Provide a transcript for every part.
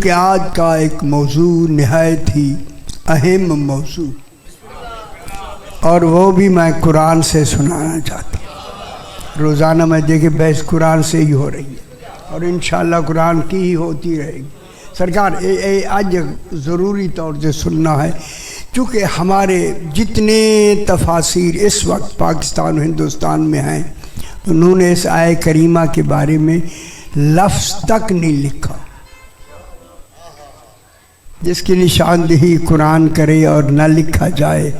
چونکہ آج کا ایک موضوع نہایت ہی اہم موضوع، اور وہ بھی میں قرآن سے سنانا چاہتا ہوں۔ روزانہ میں دیکھے بحث قرآن سے ہی ہو رہی ہے اور انشاءاللہ قرآن کی ہی ہوتی رہے گی۔ سرکار آج ضروری طور سے سننا ہے، چونکہ ہمارے جتنے تفاسیر اس وقت پاکستان و ہندوستان میں ہیں، انہوں نے اس آیہ کریمہ کے بارے میں لفظ تک نہیں لکھا۔ جس کی نشاندہی قرآن کرے اور نہ لکھا جائے،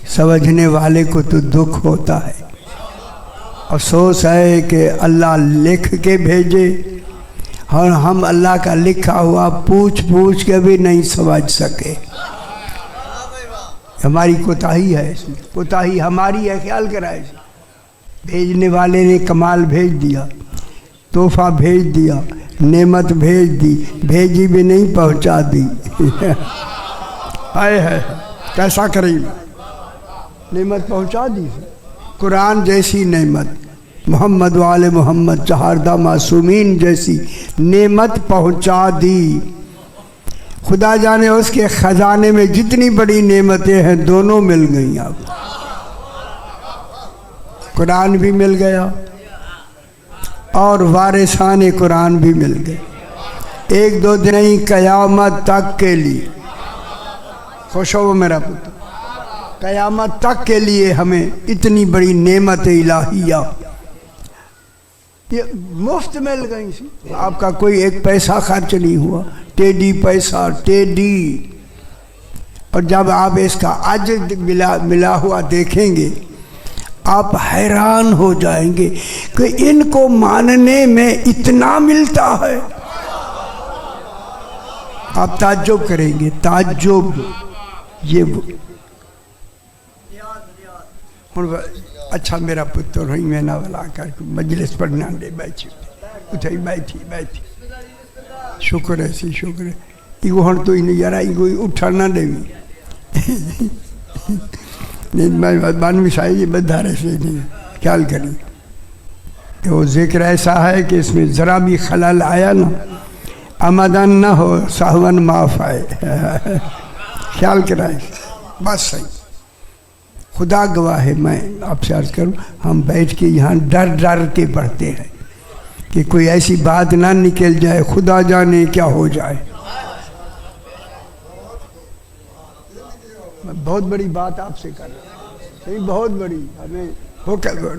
سمجھنے والے کو تو دکھ ہوتا ہے۔ افسوس ہے کہ اللہ لکھ کے بھیجے اور ہم اللہ کا لکھا ہوا پوچھ کے بھی نہیں سمجھ سکے۔ ہماری کوتاہی ہے، اس میں کوتاہی ہماری ہے، خیال کرائے۔ بھیجنے والے نے کمال بھیج دیا، تحفہ بھیج دیا، نعمت بھیج دی، بھیجی بھی نہیں پہنچا دی۔ ہائے ہائے کیسا کریم، نعمت پہنچا دی۔ قرآن جیسی نعمت، محمد وآل محمد چہاردہ معصومین جیسی نعمت پہنچا دی۔ خدا جانے اس کے خزانے میں جتنی بڑی نعمتیں ہیں دونوں مل گئیں۔ اب قرآن بھی مل گیا اور وارثان قرآن بھی مل گئے۔ ایک دو دن نہیں، قیامت تک کے لیے۔ خوش ہو میرا پتر، قیامت تک کے لیے ہمیں اتنی بڑی نعمت الہیہ یہ مفت مل گئی۔ آپ کا کوئی ایک پیسہ خرچ نہیں ہوا، ٹیڈی پیسہ ٹیڈی۔ اور جب آپ اس کا اجر ملا ہوا دیکھیں گے، آپ حیران ہو جائیں گے کہ ان کو ماننے میں اتنا ملتا ہے۔ آپ تعجب کریں گے، تعجب۔ یہ اچھا میرا پتر ہوئی میں نہ بلا کر مجلس پڑھنا دے، بیٹھی اٹھائی بیٹھی شکر ہے سی شکر ہے۔ ایگو ہن تو ہی نہیں یارا، ایگو اٹھانا دے بھی بانوی شاہی یہ بدھا رہے سے نہیں خیال کریں کہ وہ ذکر ایسا ہے کہ اس میں ذرا بھی خلل آیا نا، آمدن نہ ہو سہون معاف آئے۔ خیال کرائیں بس صحیح۔ خدا گواہ ہے، میں آپ سے عرض کروں، ہم بیٹھ کے یہاں ڈر کے پڑھتے ہیں کہ کوئی ایسی بات نہ نکل جائے، خدا جانے کیا ہو جائے۔ میں بہت بڑی بات آپ سے کر رہا ہوں، صحیح بہت بڑی، ہمیں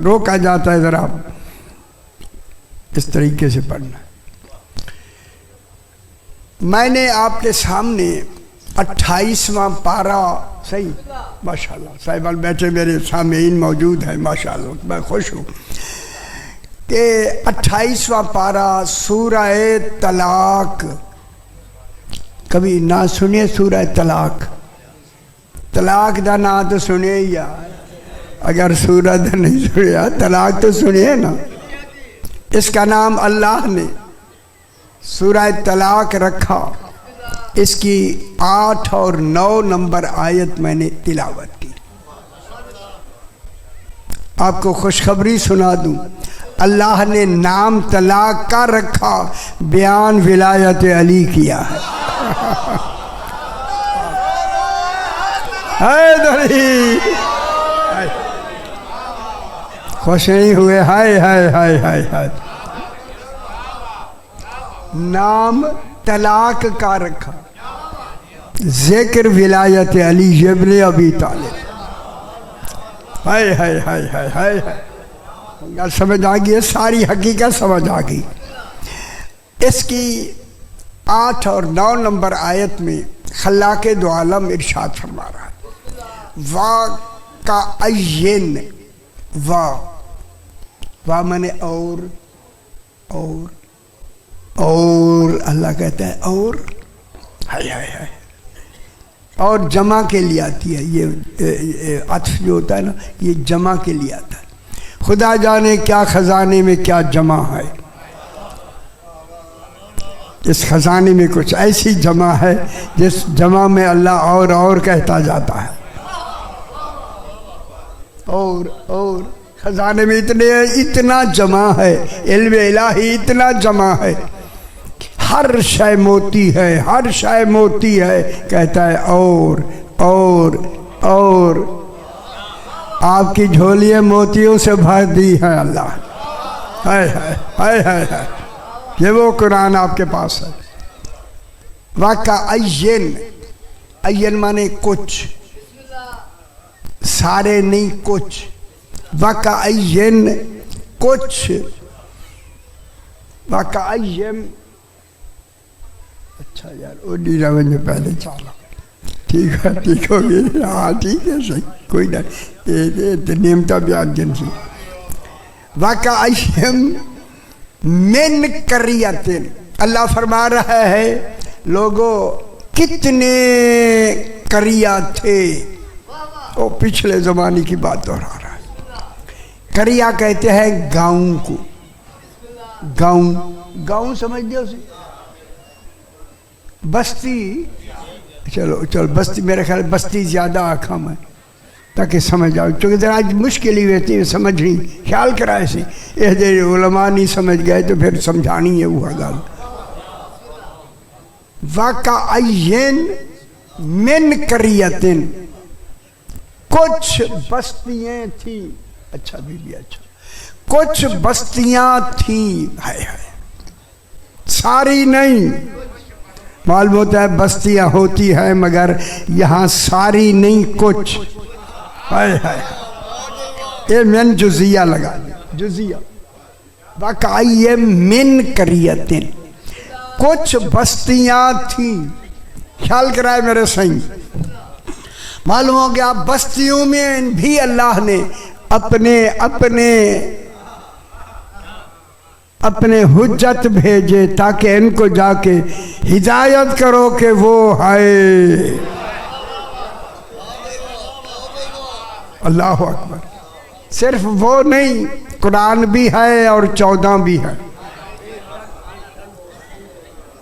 روکا جاتا ہے ذرا اس طریقے سے پڑھنا۔ میں نے آپ کے سامنے 28واں پارہ، صحیح ماشاءاللہ صاحبان بیٹھے میرے سامعین موجود ہیں، ماشاءاللہ میں خوش ہوں کہ 28واں پارہ سورہ طلاق۔ کبھی نہ سنیے سورہ طلاق؟ طلاق دا نا تو سنیے یا اگر سورہ دا نہیں سنیا طلاق تو سنیے نا۔ اس کا نام اللہ نے سورہ طلاق رکھا۔ اس کی 8 اور 9 نمبر آیت میں نے تلاوت کی۔ آپ کو خوشخبری سنا دوں، اللہ نے نام طلاق کا رکھا، بیان ولایت علی کیا ہے۔ خوش نہیں ہوئے؟ ہائے ہائے ہائے ہائے ہائے، نام طلاق کا رکھا، ذکر ولایت علی ابن ابی طالب۔ ہائے ہائے ہائے ہائے ہائے ہائے، سمجھ آ گئی، ساری حقیقت سمجھ آ گئی۔ اس کی 8 اور 9 نمبر آیت میں خلاق دو عالم ارشاد فرما رہا ہے، وا کا عین، وا مانے اور اللہ کہتا ہے اور، ہائے ہائے ہائے، اور جمع کے لیے آتی ہے۔ یہ عطف جو ہوتا ہے نا، یہ جمع کے لیے آتا ہے۔ خدا جانے کیا خزانے میں کیا جمع ہے۔ اس خزانے میں کچھ ایسی جمع ہے جس جمع میں اللہ اور کہتا جاتا ہے۔ اور خزانے میں اتنا جمع ہے، علم الہی اتنا جمع ہے، ہر شے موتی ہے، ہر شے موتی ہے، کہتا ہے اور آپ کی جھولیاں موتیوں سے بھر دی ہیں اللہ۔ ہائے ہائے ہائے ہائے ہائے، یہ وہ قرآن آپ کے پاس ہے۔ وَكَأَيٍّ، عین مانے کچھ، سارے نہیں کچھ، وَكَأَيٍّ کچھ، وَكَأَيٍّ، اچھا یار اڈی روز میں پہلے چالا، ٹھیک ہے ٹھیک ہوگی، ہاں ٹھیک ہے صحیح، کوئی نہ، یہ نعمتہ بیان جن سے۔ وَكَأَيٍّ مِّن قَرْيَةٍ، اللہ فرما رہا ہے لوگوں کتنے قریہ تھے، وہ پچھلے زمانے کی بات دہرا رہا ہے۔ قریہ کہتے ہیں گاؤں کو، گاؤں سمجھتے ہو اسے؟ بستی، چلو بستی، میرے خیال بستی زیادہ آخم ہے تاکہ سمجھ آؤ، چونکہ ذرا آج مشکل ہی ہوتی ہے سمجھ نہیں، خیال کرا ایسے یہ علماء نہیں سمجھ گئے تو پھر سمجھانی ہے وہ گل۔ وَكَأَيٍّ مِّن قَرْيَةٍ، کچھ بستیاں تھیں، اچھا بھی اچھا، کچھ بستیاں تھیں، ہائے ہائے، ساری نہیں، معلوم ہوتا ہے بستیاں ہوتی ہیں مگر یہاں ساری نہیں، کچھ، ہائے ہائے، یہ من جزیہ لگا، جزیہ۔ وَكَأَيٍّ مِّن قَرْيَةٍ، کچھ بستیاں تھیں، خیال کرائے میرے سائیں، معلوم ہو گیا بستیوں میں بھی اللہ نے اپنے حجت بھیجے تاکہ ان کو جا کے ہدایت کرو کہ وہ ہے۔ اللہ اکبر، صرف وہ نہیں، قرآن بھی ہے اور 14 بھی ہے۔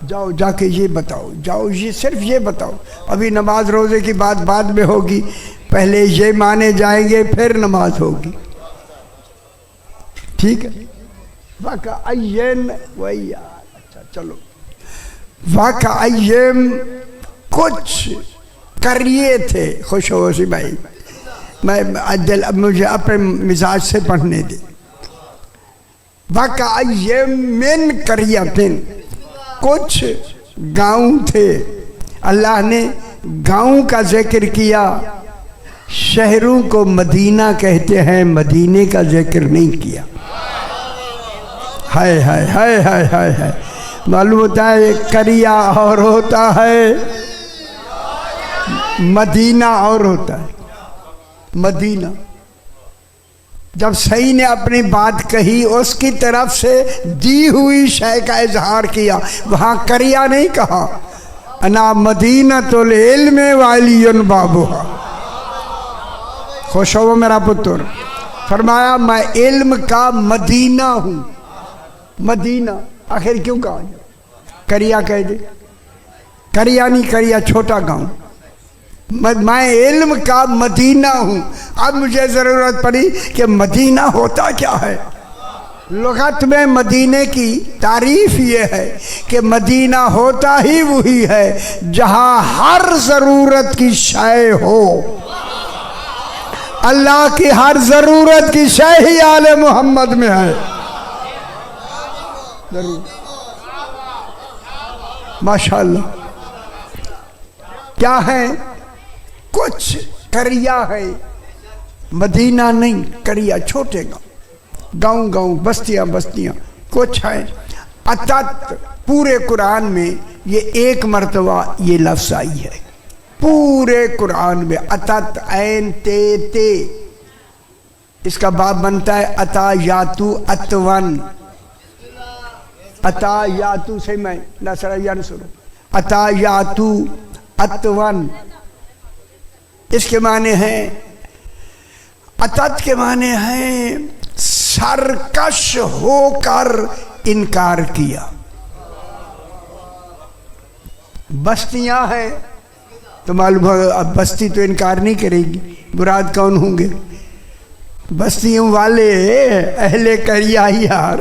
جاؤ جا کے یہ بتاؤ، جاؤ یہ صرف یہ بتاؤ، ابھی نماز روزے کی بات بعد میں ہوگی، پہلے یہ مانے جائیں گے پھر نماز ہوگی، ٹھیک ہے۔ وَكَأَيٍّ، وہی یار، اچھا چلو، وَكَأَيٍّ کچھ قریے تھے، خوش ہو سی بھائی، مجھے اپنے مزاج سے پڑھنے دے۔ وَكَأَيٍّ مِّن قَرْيَةٍ، کچھ گاؤں تھے، اللہ نے گاؤں کا ذکر کیا، شہروں کو مدینہ کہتے ہیں، مدینے کا ذکر نہیں کیا۔ ہائے ہائے ہائے ہائے ہائے ہائے، معلوم ہوتا ہے قریہ اور ہوتا ہے مدینہ اور ہوتا ہے مدینہ۔ جب صحیح نے اپنی بات کہی، اس کی طرف سے دی ہوئی شے کا اظہار کیا، وہاں قریہ نہیں کہا، انا مدینۃ العلم وعلی بابھا، خوش ہو میرا پتر، فرمایا میں علم کا مدینہ ہوں۔ مدینہ آخر کیوں کہا؟ قریہ کہہ دے، قریہ نہیں، قریہ چھوٹا گاؤں، میں علم کا مدینہ ہوں۔ اب مجھے ضرورت پڑی کہ مدینہ ہوتا کیا ہے۔ لغت میں مدینے کی تعریف یہ ہے کہ مدینہ ہوتا ہی وہی ہے جہاں ہر ضرورت کی شے ہو۔ اللہ کی ہر ضرورت کی شے ہی آل محمد میں ہے۔ ماشاءاللہ، کیا ہے؟ کچھ قریہ ہے، مدینہ نہیں، قریہ چھوٹے گاؤں، بستیاں کچھ ہیں۔ اتت، پورے قرآن میں یہ ایک مرتبہ یہ لفظ آئی ہے، پورے قرآن میں اتت، عین تے، اس کا باب بنتا ہے اتا یاتو اتون، اتا یاتو سے میں نصر ینصر، اتا یاتو اتون، اس کے معنی ہیں، اتت کے معنی ہیں سرکش ہو کر انکار کیا۔ بستیاں ہیں تو معلوم ہے اب بستی تو انکار نہیں کرے گی، مراد کون ہوں گے؟ بستیوں والے، اہل قریہ یار،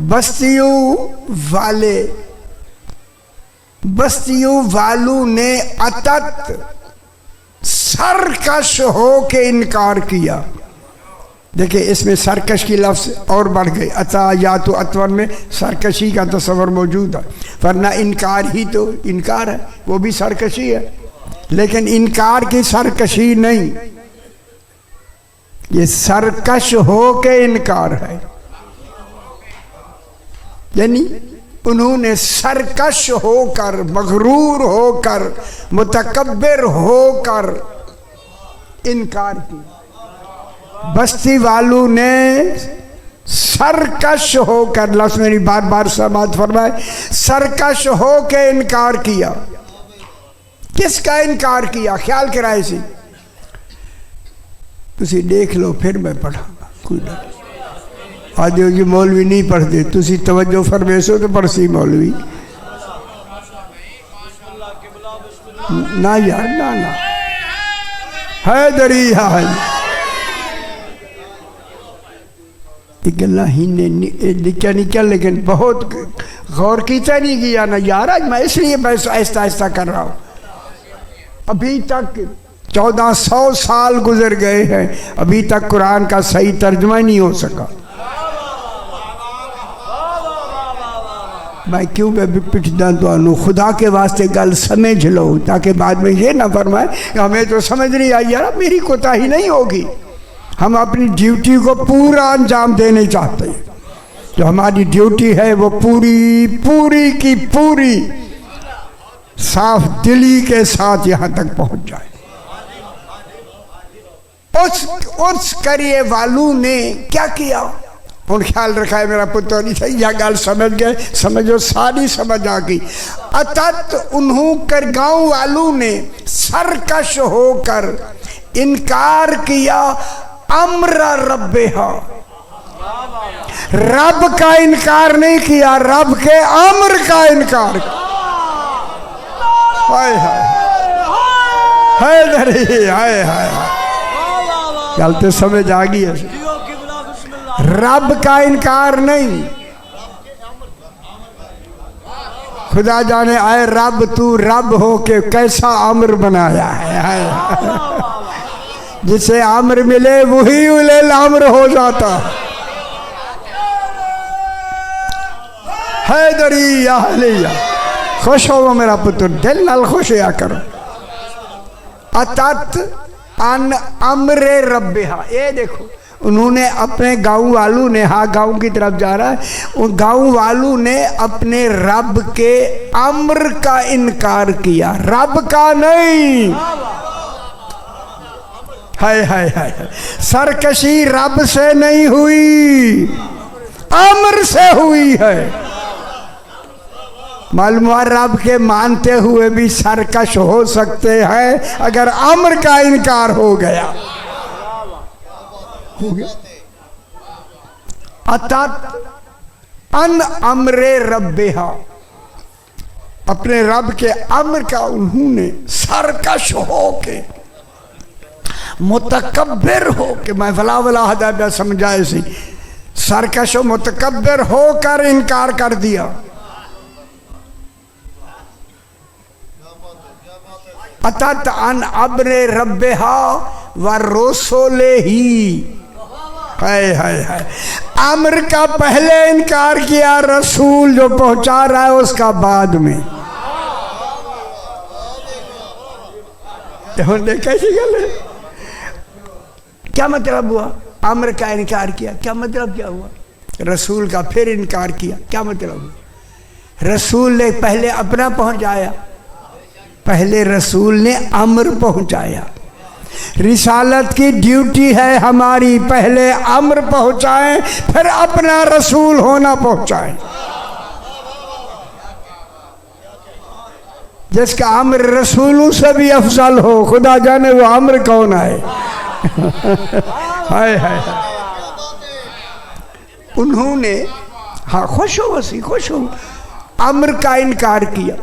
بستیوں والے بستیوں والوں نے اتت سرکش ہو کے انکار کیا. دیکھیں اس میں سرکش کی لفظ اور بڑھ گئی. اتا یا تو اتون میں سرکشی کا تصور موجود ہے، ورنہ انکار ہی تو انکار ہے، وہ بھی سرکشی ہے، لیکن انکار کی سرکشی نہیں، یہ سرکش ہو کے انکار ہے. یعنی انہوں نے سرکش ہو کر، مغرور ہو کر، متکبر ہو کر انکار کی. بستی والوں نے سرکش ہو کر، لفظ میری بار بار سماعت فرمائے، سرکش ہو کے انکار کیا. کس کا انکار کیا؟ خیال کرائے سی تسی دیکھ لو، پھر میں پڑھا گا. کوئی نہیں، آدھے جی مولوی نہیں پڑھ دے، تسی توجہ فرمیسو تو پڑھ سی مولوی. نہ یار نہ ہے دریا ہے یہ گلہ ہی نے لکھا نہیں کیا، لیکن بہت غور کیتا نہیں گیا نا یار. آج میں اس لیے بس آہستہ آہستہ کر رہا ہوں. ابھی تک 1400 سال گزر گئے ہیں، ابھی تک قرآن کا صحیح ترجمہ نہیں ہو سکا. میں کیوں میں بھی پچھدا تو آنو، خدا کے واسطے گل سمجھ لو تاکہ بعد میں یہ نہ فرمائے کہ ہمیں تو سمجھ نہیں آئی. یار میری کوتاہی نہیں ہوگی، ہم اپنی ڈیوٹی کو پورا انجام دینے چاہتے ہیں. جو ہماری ڈیوٹی ہے وہ پوری کی پوری صاف دلی کے ساتھ یہاں تک پہنچ جائے. اس کریے والوں نے کیا کیا؟ ان خیال رکھا ہے میرا پتر نہیں صحیح، یہ گل سمجھ گئے، سمجھو ساری سمجھ آ گئی. اتت انہوں کر گاؤں والوں نے سرکش ہو کر انکار کیا امر ربہا. رب کا انکار نہیں کیا، رب کے امر کا انکار کیا. ہائے ہائے ہائے دری ہائے ہائے گل تو سمجھ آ گئی ہے. رب کا انکار نہیں، خدا جانے آئے رب تو رب ہو کے کیسا امر بنایا ہے. جسے امر ملے وہی اولے الامر ہو جاتا. حیدری یا علیہ خوش ہو میرا پتر، دل نال خوش یا کرو. اتت ان امر ربہا. اے دیکھو انہوں نے اپنے گاؤں والوں نے، ہاں گاؤں کی طرف جا رہا ہے، ان گاؤں والوں نے اپنے رب کے امر کا انکار کیا، رب کا نہیں. ہائے ہائے ہائے، سرکشی رب سے نہیں ہوئی، امر سے ہوئی ہے. معلوم ہوا رب کے مانتے ہوئے بھی سرکش ہو سکتے ہیں اگر امر کا انکار ہو گیا. اتت ان امر ربہا، اپنے رب کے امر کا انہوں نے سرکش ہو کے، متکبر ہو کے، میں ولا ہدایت سمجھائے سی، سرکش و متکبر ہو کر انکار کر دیا. اتت ان امر ربہا ورسولہ. ہائے ہائے ہائے، امر کا پہلے انکار کیا، رسول جو پہنچا رہا ہے اس کا بعد میں. کیسی گل ہے؟ کیا مطلب ہوا؟ امر کا انکار کیا، کیا مطلب کیا ہوا؟ رسول کا پھر انکار کیا، کیا مطلب ہوا؟ رسول نے پہلے اپنا پہنچایا، پہلے رسول نے امر پہنچایا. رسالت کی ڈیوٹی ہے ہماری، پہلے امر پہنچائیں پھر اپنا رسول ہونا پہنچائیں. جس کا امر رسولوں سے بھی افضل ہو، خدا جانے وہ امر کون ہے. ہائے ہائے، انہوں نے ہاں خوش ہو وسی خوش ہو، امر کا انکار کیا.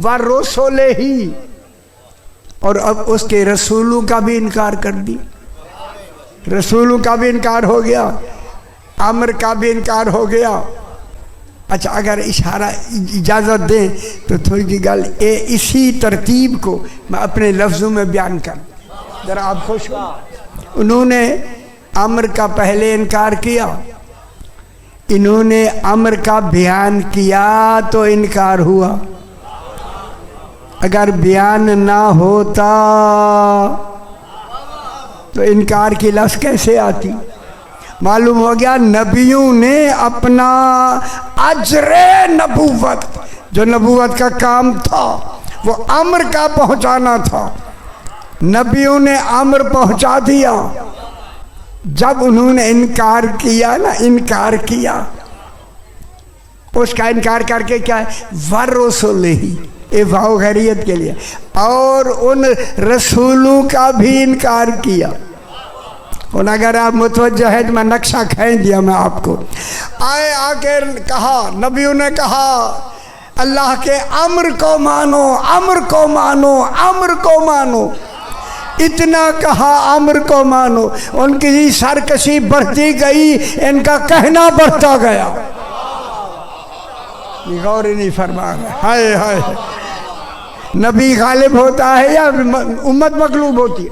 ورسولہ ہی، اور اب اس کے رسولوں کا بھی انکار کر دی. رسولوں کا بھی انکار ہو گیا، امر کا بھی انکار ہو گیا. اچھا اگر اشارہ اجازت دیں تو تھوڑی سی گل اسی ترتیب کو میں اپنے لفظوں میں بیان کروں، ذرا آپ خوش ہو۔ انہوں نے امر کا پہلے انکار کیا، انہوں نے امر کا بیان کیا تو انکار ہوا، اگر بیان نہ ہوتا تو انکار کی لفظ کیسے آتی؟ معلوم ہو گیا نبیوں نے اپنا اجر نبوت، جو نبوت کا کام تھا وہ امر کا پہنچانا تھا، نبیوں نے امر پہنچا دیا۔ جب انہوں نے انکار کیا نا، انکار کیا، اس کا انکار کر کے کیا ہے ورسولہ، اے واو غیریت کے لیے، اور ان رسولوں کا بھی انکار کیا۔ اور اگر آپ متوجہ ہیں تو میں نقشہ کھینچ دیا میں آپ کو، آئے آ کے کہا، نبیوں نے کہا اللہ کے امر کو مانو، امر کو مانو، امر کو مانو، اتنا کہا امر کو مانو، ان کی سرکشی بڑھتی گئی، ان کا کہنا بڑھتا گیا۔ غور نہیں فرما رہے، ہائے ہائے، نبی غالب ہوتا ہے یا امت مغلوب ہوتی ہے؟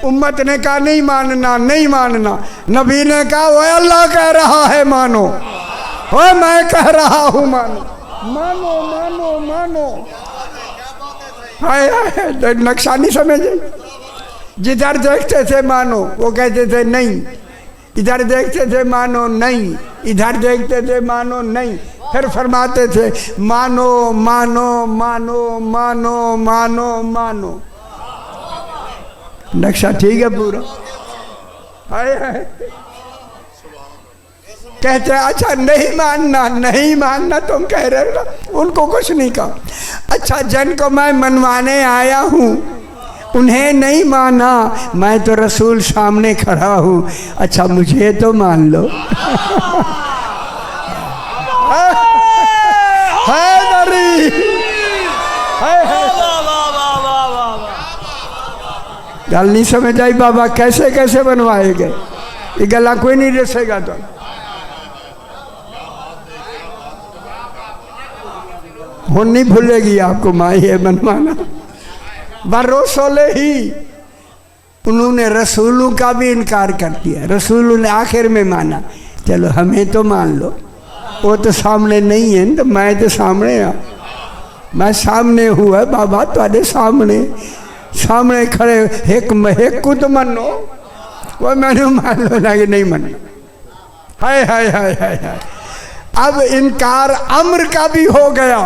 امت نے کہا نہیں ماننا، نہیں ماننا، نبی نے کہا وہ اللہ کہہ رہا ہے مانو، وہ میں کہہ رہا ہوں مانو، مانو مانو مانو۔ ہائے نقشہ نہیں سمجھے؟ جدھر دیکھتے تھے مانو، وہ کہتے تھے نہیں، ادھر دیکھتے تھے مانو نہیں، ادھر دیکھتے تھے مانو نہیں، پھر فرماتے تھے مانو مانو مانو مانو مانو مانو۔ نقشہ ٹھیک ہے پورا؟ کہتے ہیں اچھا نہیں ماننا، نہیں ماننا، تم کہہ رہے نا، ان کو کچھ نہیں کہا۔ اچھا جن کو میں منوانے آیا ہوں انہیں نہیں مانا، میں تو رسول سامنے کھڑا ہوں، اچھا مجھے تو مان لو۔ گل نہیں سمجھ آئی بابا، کیسے کیسے بنوائے گئے، یہ گلا کوئی نہیں رسے گا تو ہن نہیں بھولے گی آپ کو ماں یہ بنوانا۔ برسولہ ہی انہوں نے رسولوں کا بھی انکار کر دیا، رسولوں نے آخر میں مانا، چلو ہمیں تو مان لو، وہ تو سامنے نہیں ہے تو میں تو سامنے ہوں، میں سامنے ہوا بابا تھوڑے سامنے سامنے کھڑے، ایک کو تو منو، وہ میں نے مان لو نہ کہ نہیں منو۔ ہائے ہائے ہائے ہائے ہائے، اب انکار امر کا بھی ہو گیا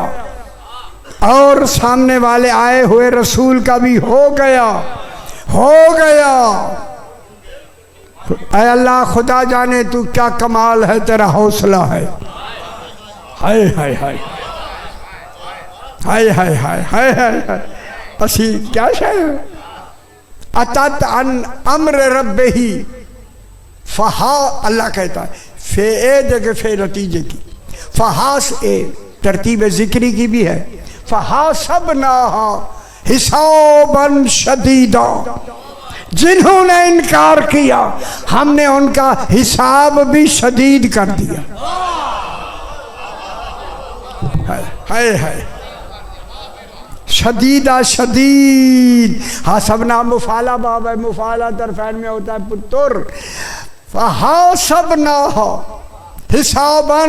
اور سامنے والے آئے ہوئے رسول کا بھی ہو گیا، ہو گیا۔ اے اللہ خدا جانے تو کیا کمال ہے، تیرا حوصلہ ہے۔ ہائے ہائے ہائے ہائے ہائے ہائے ہائے ہائے، اسی کیا شے ہے؟ اتت عن امر رب ہی فہا، اللہ کہتا ہے فے اے جگہ فے نتیجے کی، فہاس اے ترتیب ذکری کی بھی ہے، فحاسبناہا حسابا شدیدا، جنہوں نے انکار کیا ہم نے ان کا حساب بھی شدید کر دیا۔ ہائے ہائے، شدیدہ شدید، حاسبنا مفعلہ باب ہے، مفعلہ طرفین میں ہوتا ہے پتر، فحاسبناہا حسابا،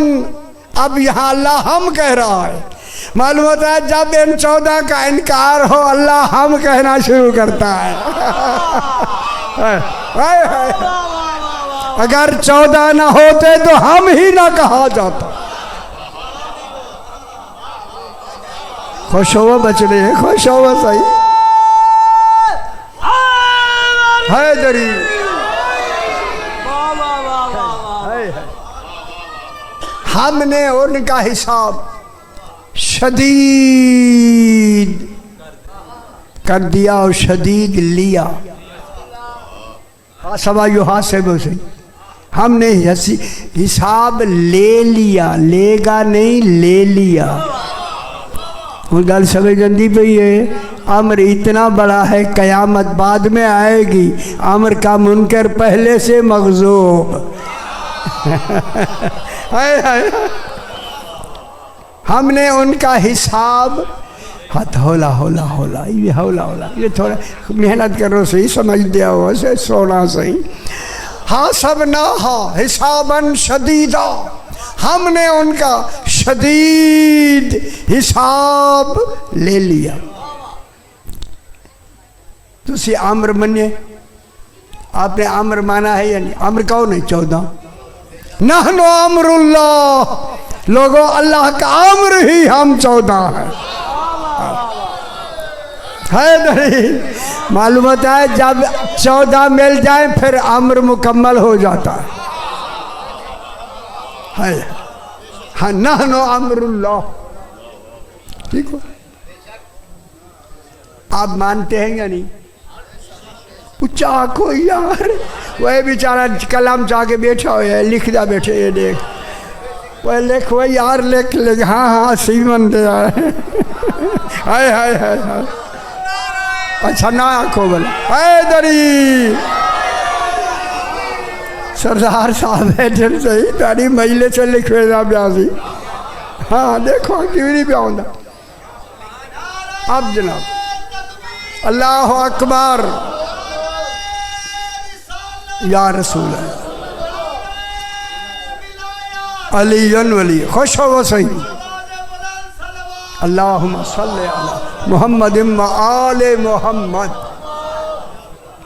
اب یہاں اللہ ہم کہہ رہا ہے، معلوم ہوتا ہے جب ان 14 کا انکار ہو اللہ ہم کہنا شروع کرتا ہے۔ اگر 14 نہ ہوتے تو ہم ہی نہ کہا جاتا۔ خوش ہوا بچ رہے ہیں، خوش ہوا صحیح ہے دری۔ ہم نے ان کا حساب شدید کر دیا اور شدید لیا۔ حاسبہ یحاسب سے ہم نے حساب لے لیا، لے گا نہیں لے لیا۔ وہ گل سمجھ جاندی پئی ہے، امر اتنا بڑا ہے قیامت بعد میں آئے گی، امر کا منکر پہلے سے مغضوب۔ ہم نے ان کا حساب ہاتھ ہولا ہولا ہولا یہ ہولا ہولا یہ تھوڑا محنت کرو صحیح سمجھ دیا ہو سے سونا صحیح حاسبناہا حسابا شدیدا ہم نے ان کا شدید حساب لے لیا. تسی عمر منے آپ نے عمر مانا ہے یعنی عمر کون ہے 14 نحن عمر اللہ لوگوں اللہ کا عمر ہی ہم 14 ہیں ہے نہیں معلوم ہوتا ہے جب 14 مل جائیں پھر عمر مکمل ہو جاتا ہے ہاں نحن عمر اللہ ٹھیک ہو آپ مانتے ہیں یا نہیں پوچھا کو یار وہ بیچارہ کلام چاہ کے بیٹھا ہوئے ہے لکھ دا بیٹھے یہ دیکھ وہ لکھ وہ یار لکھ لکھ ہاں ہاں سیمن دے ہائے ہائے ہائے اچھا نہ آنکھو بلا اے دری سردار صاحب بیٹھے صحیح تاری مجلے سے لکھوے دا بیازی ہاں دیکھو کیوں نہیں بیاؤں دا اب جناب اللہ اکبر یا رسول علی ولی خوش ہو وہ صحیح اللہم صلی علی محمد و آل محمد.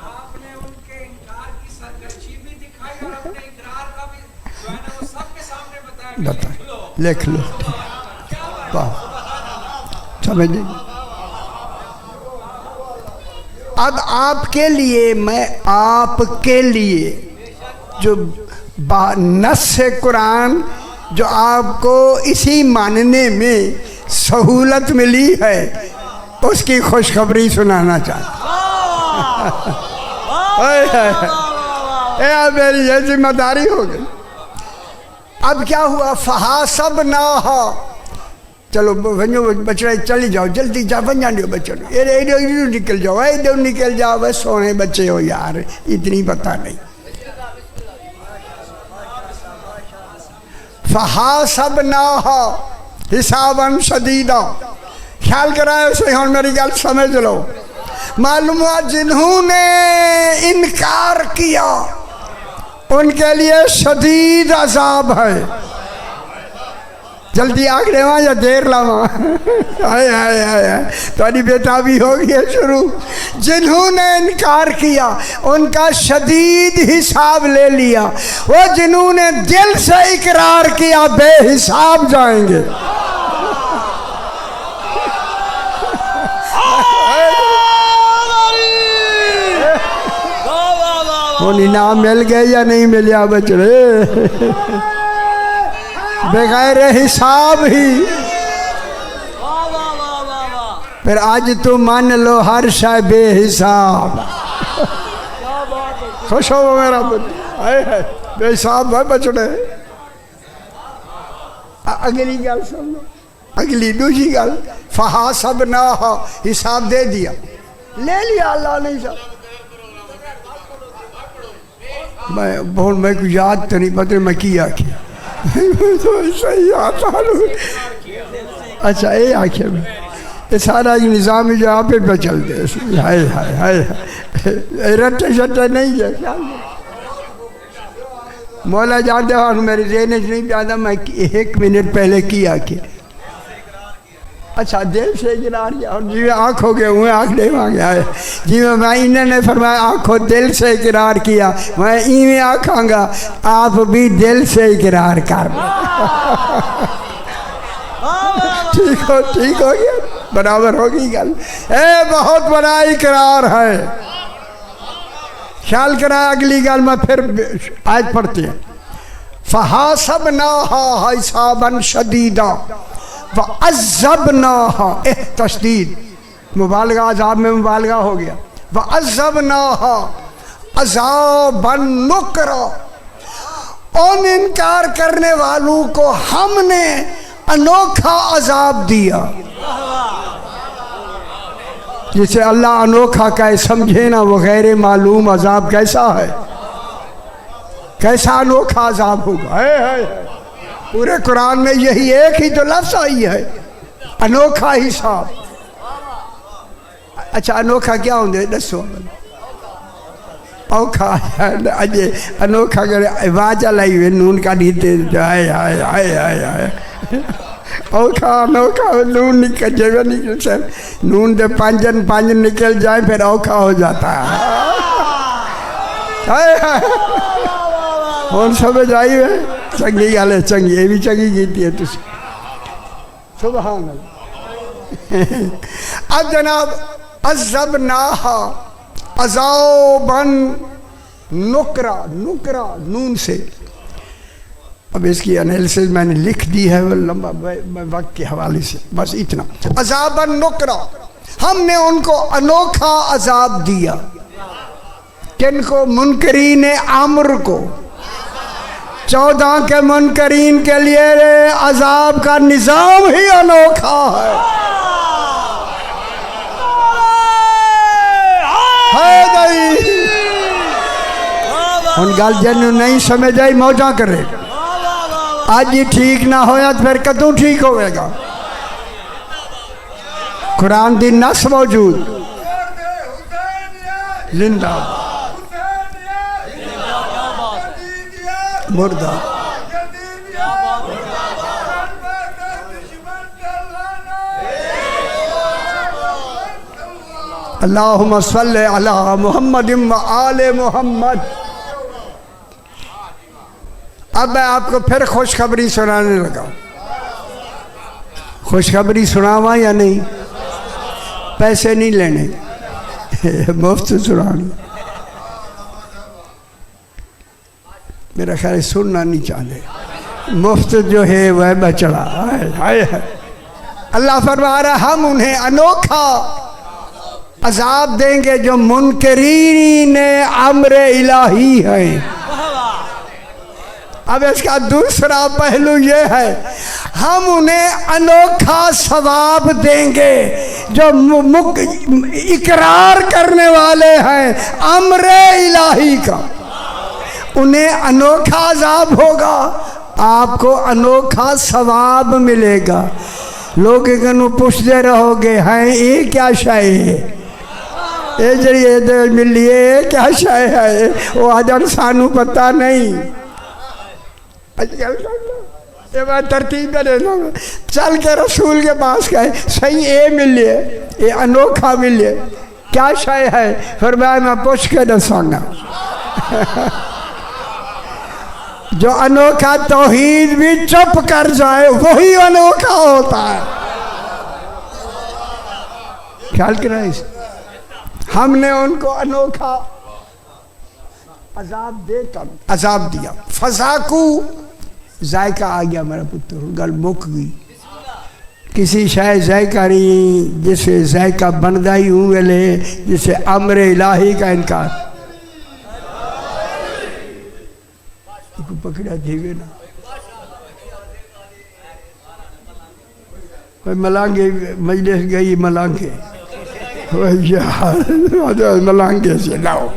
آپ نے ان کے انکار کی سرگرچی بھی دکھائی اور اپنے اقرار کا بھی جو ہے نا وہ سب کے سامنے بتایا لکھ لو سمجھیں. اب آپ کے لیے میں آپ کے لیے جو نص قرآن جو آپ کو اسی ماننے میں سہولت ملی ہے اس کی خوشخبری سنانا چاہتا ہوں. میری یہ ذمہ داری ہو گئی. اب کیا ہوا فحاسبناہا چلو بچڑا چلی جاؤ جلدی جا بن جانے بچوں نکل جاؤ ادھر نکل جاؤ بس سونے بچے ہو یار اتنی پتہ نہیں. فحاسبناہا حسابا شدیدا خیال کرائے اسے ہوں میری گل سمجھ لو. معلوم ہوا جنہوں نے انکار کیا ان کے لیے شدید عذاب ہے. جلدی آگ لے وہاں یا دیر لاؤں آئے آئے آئے تاری بیٹا بھی ہو گیا شروع. جنہوں نے انکار کیا ان کا شدید حساب لے لیا. وہ جنہوں نے دل سے اقرار کیا بے حساب جائیں گے. وہ انعام مل گئے یا نہیں ملیا بچڑے بغیر حساب ہی. پھر آج تو مان لو ہر شے بے حساب. خوش ہو میرا بے حساب ہے بچڑے. اگلی گل سن لو اگلی دوسری گل فحاسبناہا حساب دے دیا لے لیا اللہ نے حساب. میں کو یاد تو نہیں پتہ میں کیا کیا صحیح آتا اچھا اے آنکھیں میں یہ سارا نظام جو آپ پہ چل دے ہائے ہائے ہائے رٹے شٹے نہیں ہے. مولا جانتے ہو میرے ذہن نہیں پیادا میں 1 منٹ پہلے کیا کیا. اچھا دل سے اقرار کیا اور جی میں آنکھ ہو گئے ہوئے آنکھ نہیں مانگے آئے جی میں انہوں نے فرمایا آنکھوں دل سے اقرار کیا میں میں آنکھاں گا آپ بھی دل سے اقرار کر ٹھیک ہو گیا برابر ہوگی گل. اے بہت بڑا اقرار ہے. خیال کرائے اگلی گل میں پھر آیت پڑھتے ہیں فحاسبناہا حسابا شدیدا وعذبناہا تشدید مبالغہ عذاب میں مبالغہ ہو گیا. وعذبناہا عذابا نکرا ان انکار کرنے والوں کو ہم نے انوکھا عذاب دیا. جسے اللہ انوکھا کہے سمجھے نا وہ غیر معلوم عذاب کیسا ہے کیسا انوکھا عذاب ہوگا. پورے قرآن میں یہی ایک ہی تو لفظ آئی ہے، انوکھا حساب۔ اچھا انوکھا کیا ہوں دے دسو؟ اوکھا اجے انوکھا کرے واجہ لائی ہوئے نون کا دیتے آئے آئے آئے آئے آئے اوکھا انوکھا نون نکل جائے نکل سے نون دے پانچ نکل جائیں پھر اوکھا ہو جاتا ہے۔ اور سمجھ آئی ہے؟ چنگی گل ہے، چنگی یہ بھی چنگی کیتی ہے تسی، سبحان اللہ۔ اب جناب عذبناہا عذاباً نکرا، نکرا نون سے، اب اس کی انالیسس میں نے لکھ دی ہے وہ لمبا وقت کے حوالے سے، بس اتنا۔ عذاباً نکرا، ہم نے ان کو انوکھا عذاب دیا۔ کن کو؟ منکرین امر کو۔ 14 کے منکرین کے لیے عذاب کا نظام ہی انوکھا ہے۔ ان گل جن نہیں سمجھ آئی موجہ کرے، آج یہ ٹھیک نہ ہویا تو پھر کدوں ٹھیک ہوئے گا؟ قرآن دی نص موجود، زندہ مردہ۔ اللہم صلی علی محمد و آل محمد۔ اب میں آپ کو پھر خوشخبری سنانے لگا۔ خوشخبری سناواں یا نہیں؟ پیسے نہیں لینے، مفت سنانے۔ میرا خیال سننا نہیں چاہتے، مفت جو ہے وہ بچڑا۔ اللہ فرما رہا ہم انہیں انوکھا عذاب دیں گے جو منکرین امر الہی ہیں۔ اب اس کا دوسرا پہلو یہ ہے، ہم انہیں انوکھا ثواب دیں گے جو اقرار کرنے والے ہیں امر الہی کا، انہیں انوکھا عذاب ہوگا، آپ کو انوکھا ثواب ملے گا۔ لوگ اگر پوچھتے رہو گے ہیں یہ کیا شے ہے، یہ جڑی یہ ملی ہے کیا شے ہے، وہ آجان سانو پتہ نہیں۔ یہ میں ترتیب میں دیتا ہوں، چل کے رسول کے پاس گئے، صحیح اے ملی ہے، یہ انوکھا ملی ہے، کیا شے ہے؟ فرمایا میں پوچھ کے دساں گا۔ جو انوکھا توحید بھی چپ کر جائے وہی انوکھا ہوتا ہے۔ خیال کریں اس، ہم نے ان کو انوکھا عذاب دے کر عذاب دیا۔ فذاقو، ذائقہ آ گیا میرا پتر، گل مک گئی۔ کسی شاید ذائقہ نہیں جسے ذائقہ بندہ ہی ہوں ویلے جسے امر الہی کا انکار پکڑا تھی گئے نا۔ کوئی ملانگے مجلس گئی، ملانگے ملانگے سے لاؤ،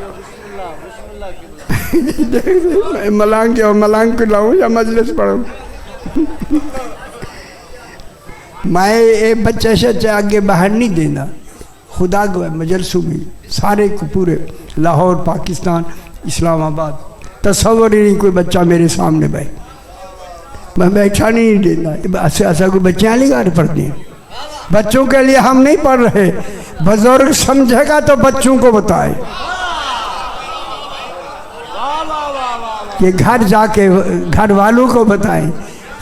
ملانگے اور ملانگ کو لاؤں یا مجلس پڑھوں۔ میں ایک بچے سے آگے باہر نہیں دینا، خدا کو مجلسوں میں سارے کو پورے لاہور، پاکستان، اسلام آباد، تصور ہی نہیں کوئی بچہ میرے سامنے بیٹھ، میں بیٹھا نہیں دینا۔ ایسا کوئی بچے والی گاڑی پڑھتی ہیں، بچوں کے لیے ہم نہیں پڑھ رہے، بزرگ سمجھے گا تو بچوں کو بتائے، کہ گھر جا کے گھر والوں کو بتائیں،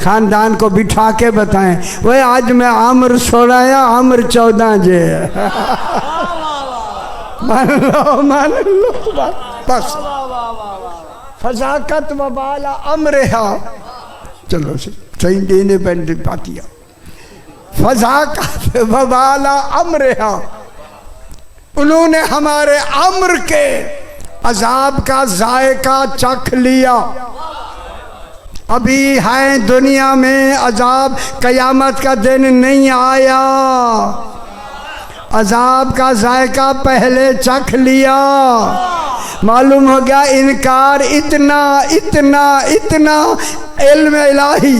خاندان کو بٹھا کے بتائیں۔ وہ آج میں عمر سوڑایا عمر 14 جے مان لو بس۔ فذاقت وبال امرہا، چلو صحیح دینے پہنٹے پاتیا۔ فذاقت وبال امرہا، انہوں نے ہمارے امر کے عذاب کا ذائقہ چکھ لیا۔ ابھی ہے دنیا میں عذاب، قیامت کا دن نہیں آیا، عذاب کا ذائقہ پہلے چکھ لیا۔ معلوم ہو گیا انکار اتنا اتنا اتنا علم الہی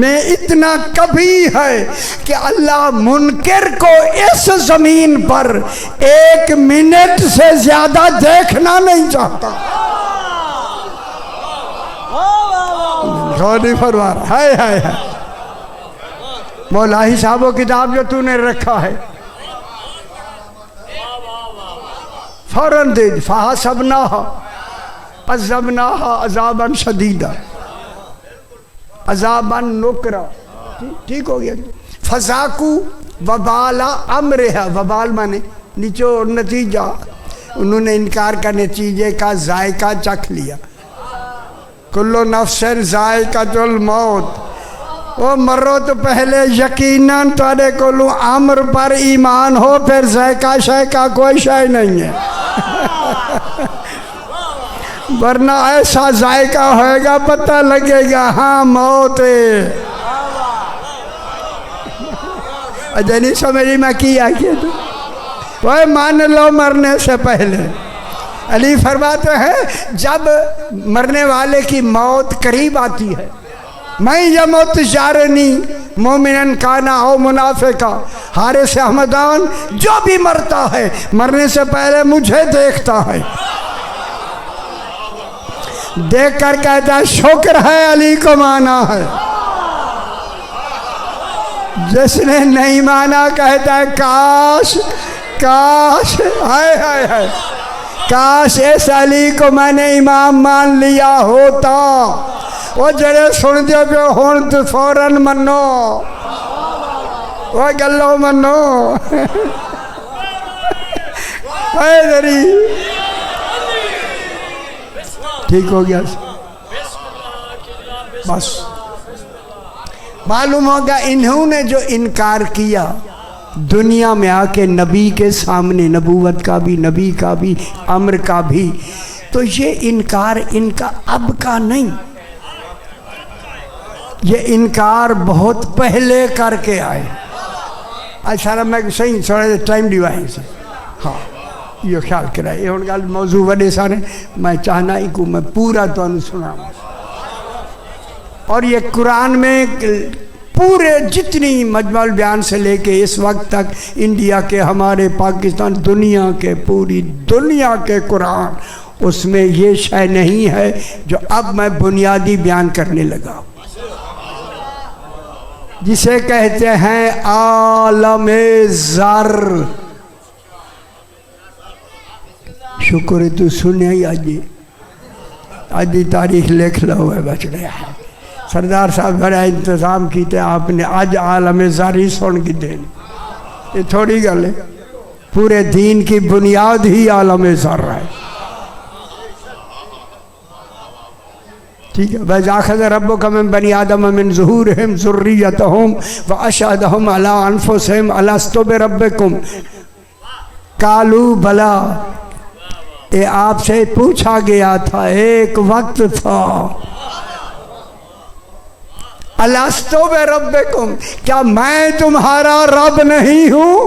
میں اتنا کبھی ہے کہ اللہ منکر کو اس زمین پر 1 منٹ سے زیادہ دیکھنا نہیں چاہتا. غوری فرما رہا ہے مولاہی صاحب وہ کتاب جو تو نے رکھا ہے فوراً دے فَحَسَبْنَاهَا عَذَّبْنَاهَا عَذَابًا شَدِيدًا عذابًا نُكْرًا. ٹھیک ہو گیا. فَذَاقُوا وَبَالَ أَمْرِهَا وبال مانے نچوڑ نتیجہ. انہوں نے انکار کا نتیجے کا ذائقہ چکھ لیا. کلو نفس ذائقۃ الموت. وہ مرو تو پہلے یقیناً تھوڑے کولو امر پر ایمان ہو پھر ذائقہ شائقہ کوئی شے نہیں ہے. ورنہ ایسا ذائقہ ہوئے گا پتہ لگے گا ہاں موت ہے. اجے نہیں سمجھی میں کیا کیا تو وہ مان لو مرنے سے پہلے. علی فرماتے ہیں جب مرنے والے کی موت قریب آتی ہے میں یموت جارنی مومنن کانا او منافقہ. حارث احمدان جو بھی مرتا ہے مرنے سے پہلے مجھے دیکھتا ہے. دیکھ کر کہتا ہے شکر ہے علی کو مانا ہے. جس نے نہیں مانا کہتا ہے کاش کاش ہائے ہائے ہائے کاش اس علی کو میں نے امام مان لیا ہوتا. وہ جڑے سن دے پہ ہون تو فوراً منو وہ گلو منو. اے دری ٹھیک ہو گیا. بس معلوم ہوگا انہوں نے جو انکار کیا دنیا میں آ کے نبی کے سامنے نبوت کا بھی نبی کا بھی امر کا بھی تو یہ انکار ان کا اب کا نہیں. یہ انکار بہت پہلے کر کے آئے. اچھا میں صحیح تھوڑا ٹائم ڈیوائن سے ہاں یہ خیال کرا یہ ہوں گل موضوع وڈے سارے میں چاہنا ہی کو میں پورا تو سنا. اور یہ قرآن میں پورے جتنی مجمع البیان سے لے کے اس وقت تک انڈیا کے ہمارے پاکستان دنیا کے پوری دنیا کے قرآن اس میں یہ شے نہیں ہے جو اب میں بنیادی بیان کرنے لگا جسے کہتے ہیں عالم زر. شکر تو سنے ہی آج تاریخ لکھ لو ہے بچ رہا ہے. سردار صاحب بڑا انتظام کیتے آپ نے آج عالم زر ہی سن کی دین. یہ تھوڑی گل ہے پورے دین کی بنیاد ہی عالم زر ہے. ٹھیک ہے. وَإِذْ رَبُّكَ مِن بَنِي آدَمَ مِن ظُهُورِهِمْ ذُرِّيَّتَهُمْ وَأَشْهَدَهُمْ عَلَىٰ أَنفُسِهِمْ أَلَسْتُ بِرَبِّكُمْ قَالُوا بَلَىٰ. یہ آپ سے پوچھا گیا تھا ایک وقت تھا الستو بربکم کیا میں تمہارا رب نہیں ہوں.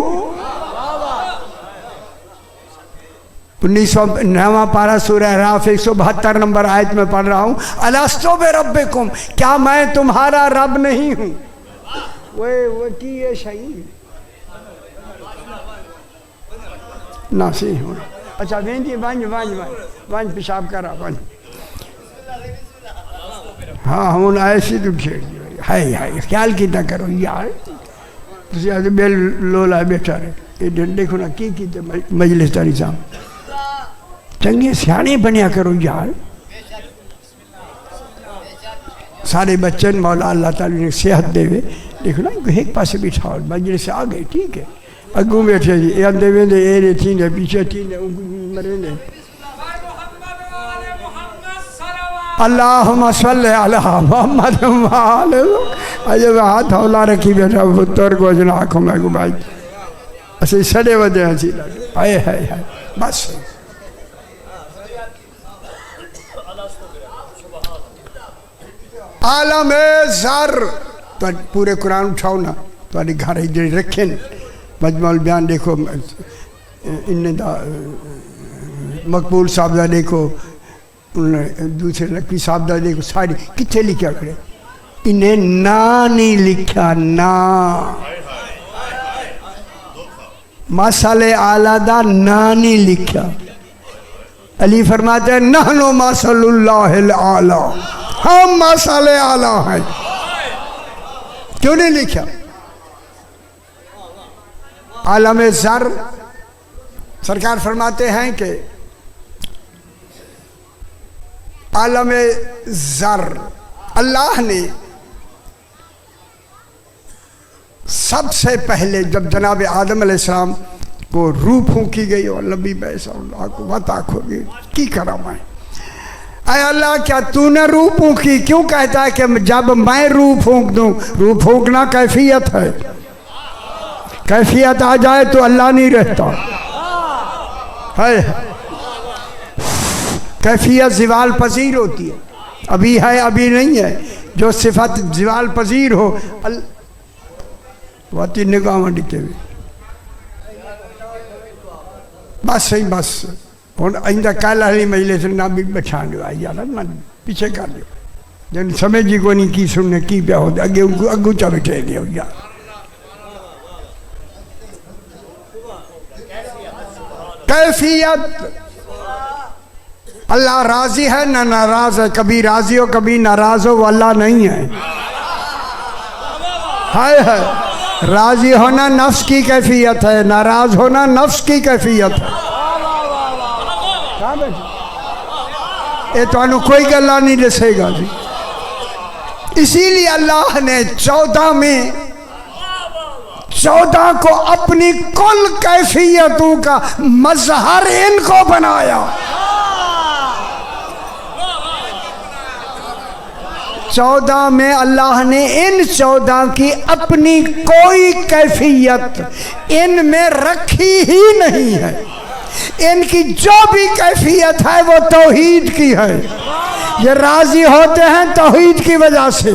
1909 پارہ سورہ اعراف 172 نمبر آیت میں پڑھ رہا ہوں الستو بربکم کیا میں تمہارا رب نہیں ہوں. وہ کی یہ شہید ناسی ہوں. اچھا وینجی وانج پیشاب کرا وانج ہاں ہوں ایسی تو کھیڑ دی ہائے ہائے خیال کی نہ کرو یار تسی آدھے بیل لولا بیٹھا رہے یہ دیکھو نا کی تے مجلس داری صاحب چنگے سیانے بنیا کرو یار. سارے بچن مولا اللہ تعالی نے صحت دے وے دیکھو نا ایک پاسے بٹھاؤ مجلس سے آ گئے ٹھیک ہے اگوں بیٹھے جی یہ اندے ویندے اے تین ہے پیچھے تین ہے مرندے اللہم صلی علی محمد وآلہ اجھے ہاتھ ہولا رکھی بیٹھا پتر کو جنا آنکھوں میں کو بھائی اسے سڑے ودے ہیں سیدھا آئے ہائے ہائے بس عالم زر تو پورے قرآن اٹھاؤ نا تو گھر ہی رکھیں مجمع البیان دیکھو ان دا مقبول صاحبزادے کو دوسرے نقوی صاحبزادے کو ساری کتنے لکھا کرے انہیں نا نہیں لکھا نا ماسال اعلیٰ دا نا نہیں لکھا علی فرماتے ہیں نحنو ماسل اللہ الاعلیٰ ہم ماسال اعلیٰ ہیں کیوں نہیں لکھا عالم ذر سرکار فرماتے ہیں کہ عالم ذر اللہ نے سب سے پہلے جب جناب آدم علیہ السلام کو روح پھونکی گئی اور لمبی بیس اللہ کو بات ہوگی کی کرم ہے اے اللہ کیا تو نے روح پھونکی کیوں کہتا ہے کہ جب میں روح پھونک دوں روح پھونکنا کیفیت ہے کیفیت آ جائے تو اللہ نہیں رہتا ہے کیفیت زوال پذیر ہوتی ہے ابھی ہے ابھی نہیں ہے جو صفت زوال پذیر ہو واتی نگاہ میں ڈکتے ہوئے بس صحیح بس ہوں آئندہ کل والی مجلس نہ بھی بچھا لو آئی یار میں پیچھے کر لو جن سمجھی کو نہیں کی سننے کی پیا ہو اگے اگو چا بٹھے دیو یار کیفیت اللہ راضی ہے نہ ناراض ہے کبھی راضی ہو کبھی ناراض ہو وہ اللہ نہیں ہے ہے راضی ہونا نفس کی کیفیت ہے ناراض ہونا نفس کی کیفیت ہے یہ تو انہوں کوئی گلہ نہیں دسے گا جی اسی لیے اللہ نے 14 کو اپنی کل کیفیتوں کا مظہر ان کو بنایا 14 میں اللہ نے ان 14 کی اپنی کوئی کیفیت ان میں رکھی ہی نہیں ہے ان کی جو بھی کیفیت ہے وہ توحید کی ہے یہ راضی ہوتے ہیں توحید کی وجہ سے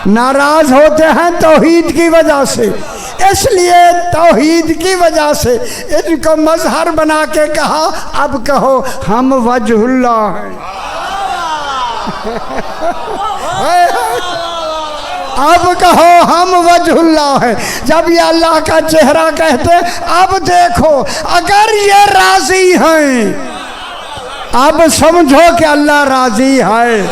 ناراض ہوتے ہیں توحید کی وجہ سے اس لیے توحید کی وجہ سے ان کو مظہر بنا کے کہا اب کہو ہم وجہ اللہ ہیں اب کہو ہم وجہ اللہ ہے جب یہ اللہ کا چہرہ کہتے اب دیکھو اگر یہ راضی ہیں اب سمجھو کہ اللہ راضی ہے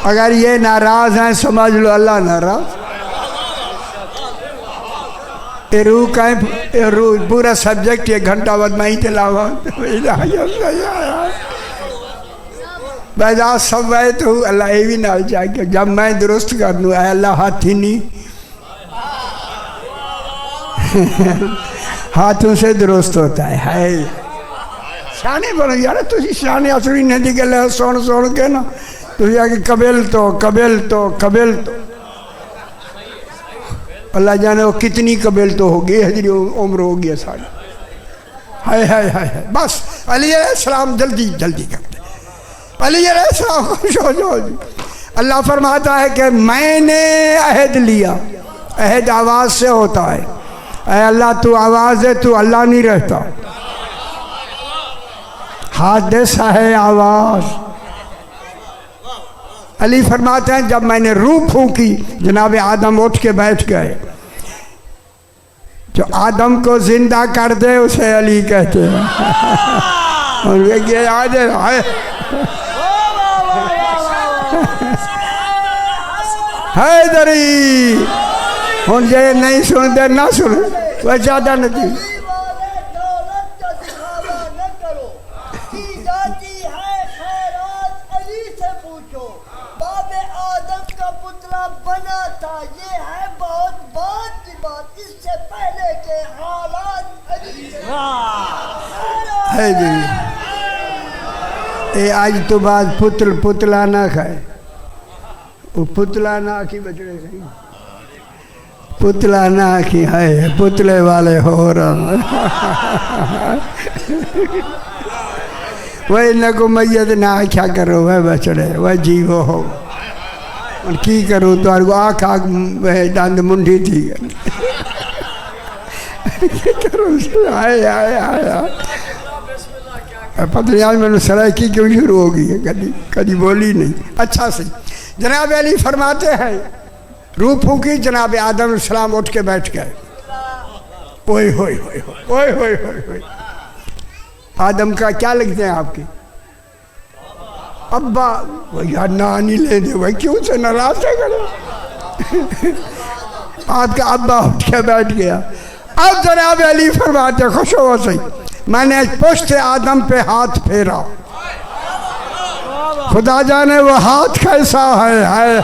اگر یہ ناراض ہیں سمجھ لو اللہ ناراض روح کا روح پورا سبجیکٹ ایک گھنٹہ بعد میں ہی تلاوت بجا سب میں تو اللہ یہ بھی نہ چاہے کہ جب میں درست کر دوں اے اللہ ہاتھی نہیں ہاتھوں سے درست ہوتا ہے شانے بنو یار تھی شانے اصلی نہیں دی گلے سون کے نا تھی آگے قبل تو اللہ جانے وہ کتنی قبل تو ہوگی حجری عمر ہوگی ساری ہائے بس علی علیہ السلام جلدی کرتے علی علیہ السلام خوش ہو جو اللہ فرماتا ہے کہ میں نے عہد لیا عہد آواز سے ہوتا ہے اے اللہ تو آواز ہے تو اللہ نہیں رہتا حادثہ ہے آواز علی فرماتے ہیں جب میں نے روح پھونکی جناب آدم اٹھ کے بیٹھ گئے جو آدم کو زندہ کر دے اسے علی کہتے ہیں اور یہ آج حیدری ہوں جے نہیں سن دے نہ سن وہ زیادہ نہیں اے آج تو بعد پتلا نہ کھائے وہ پتلا نہ کی بچڑے سے پتلا نہ کی ہے پتلے والے ہو رہا وہ ان کو میت نہ کیا کرو وہ بچڑے وہ جیو ہو کی کروں تو آنکھ دند منڈی تھی آئے آئے آئے پتہ نہیں آج میں نے سرائکی کیوں شروع ہو گئی ہے، کبھی بولی نہیں۔ اچھا سی جناب علی فرماتے ہیں روح پھونکی، جناب آدم علیہ السلام اٹھ کے بیٹھ گئے۔ اوئے ہوئے ہوئے ہوئے ہوئے ہوئے ہوئے، آدم کا کیا لگتے ہیں آپ کے؟ ابا۔ وہ یار نانی لے دے بھائی، کیوں سے ناراض ہے کرے؟ آپ کا ابا اٹھ کے بیٹھ گیا۔ اب جناب علی فرماتے خوش ہو صحیح، میں نے پشت آدم پہ ہاتھ پھیرا، خدا جانے وہ ہاتھ کیسا ہے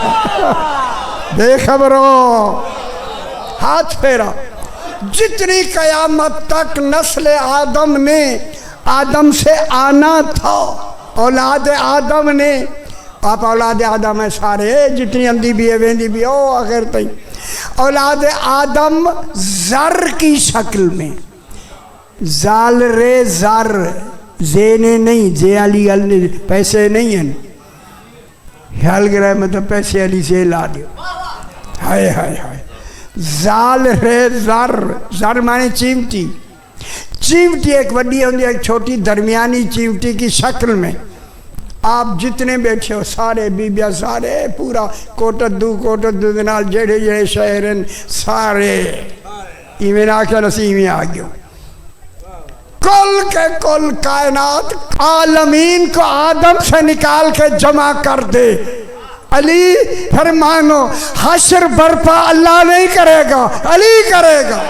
بے خبرو، ہاتھ پھیرا۔ جتنی قیامت تک نسل آدم نے آدم سے آنا تھا، اولاد آدم نے، آپ اولاد آدم ہیں سارے، جتنی اندھی بھی ہے ویندی بھی ہو آخر تھی، اولاد آدم زر کی شکل میں، زال رے زر، زینے نہیں، زے علی پیسے نہیں ہیں، خیال کرے مطلب پیسے علی سے لا دیو، ہائے ہائے ہائے، زال رے زر، زر مانے چیمٹی، چیمٹی ایک وڈی ہوندی ایک چھوٹی درمیانی چیمٹی کی شکل میں۔ آپ جتنے بیٹھے ہو سارے بیبیاں سارے پورا کوٹت دو دنال جڑے جڑے شہرن سارے ایمین آکے نسیمی آگیوں، کل کے کل کائنات عالمین کو آدم سے نکال کے جمع کر دے۔ علی فرمانو حشر برپا اللہ نہیں کرے گا، علی کرے گا۔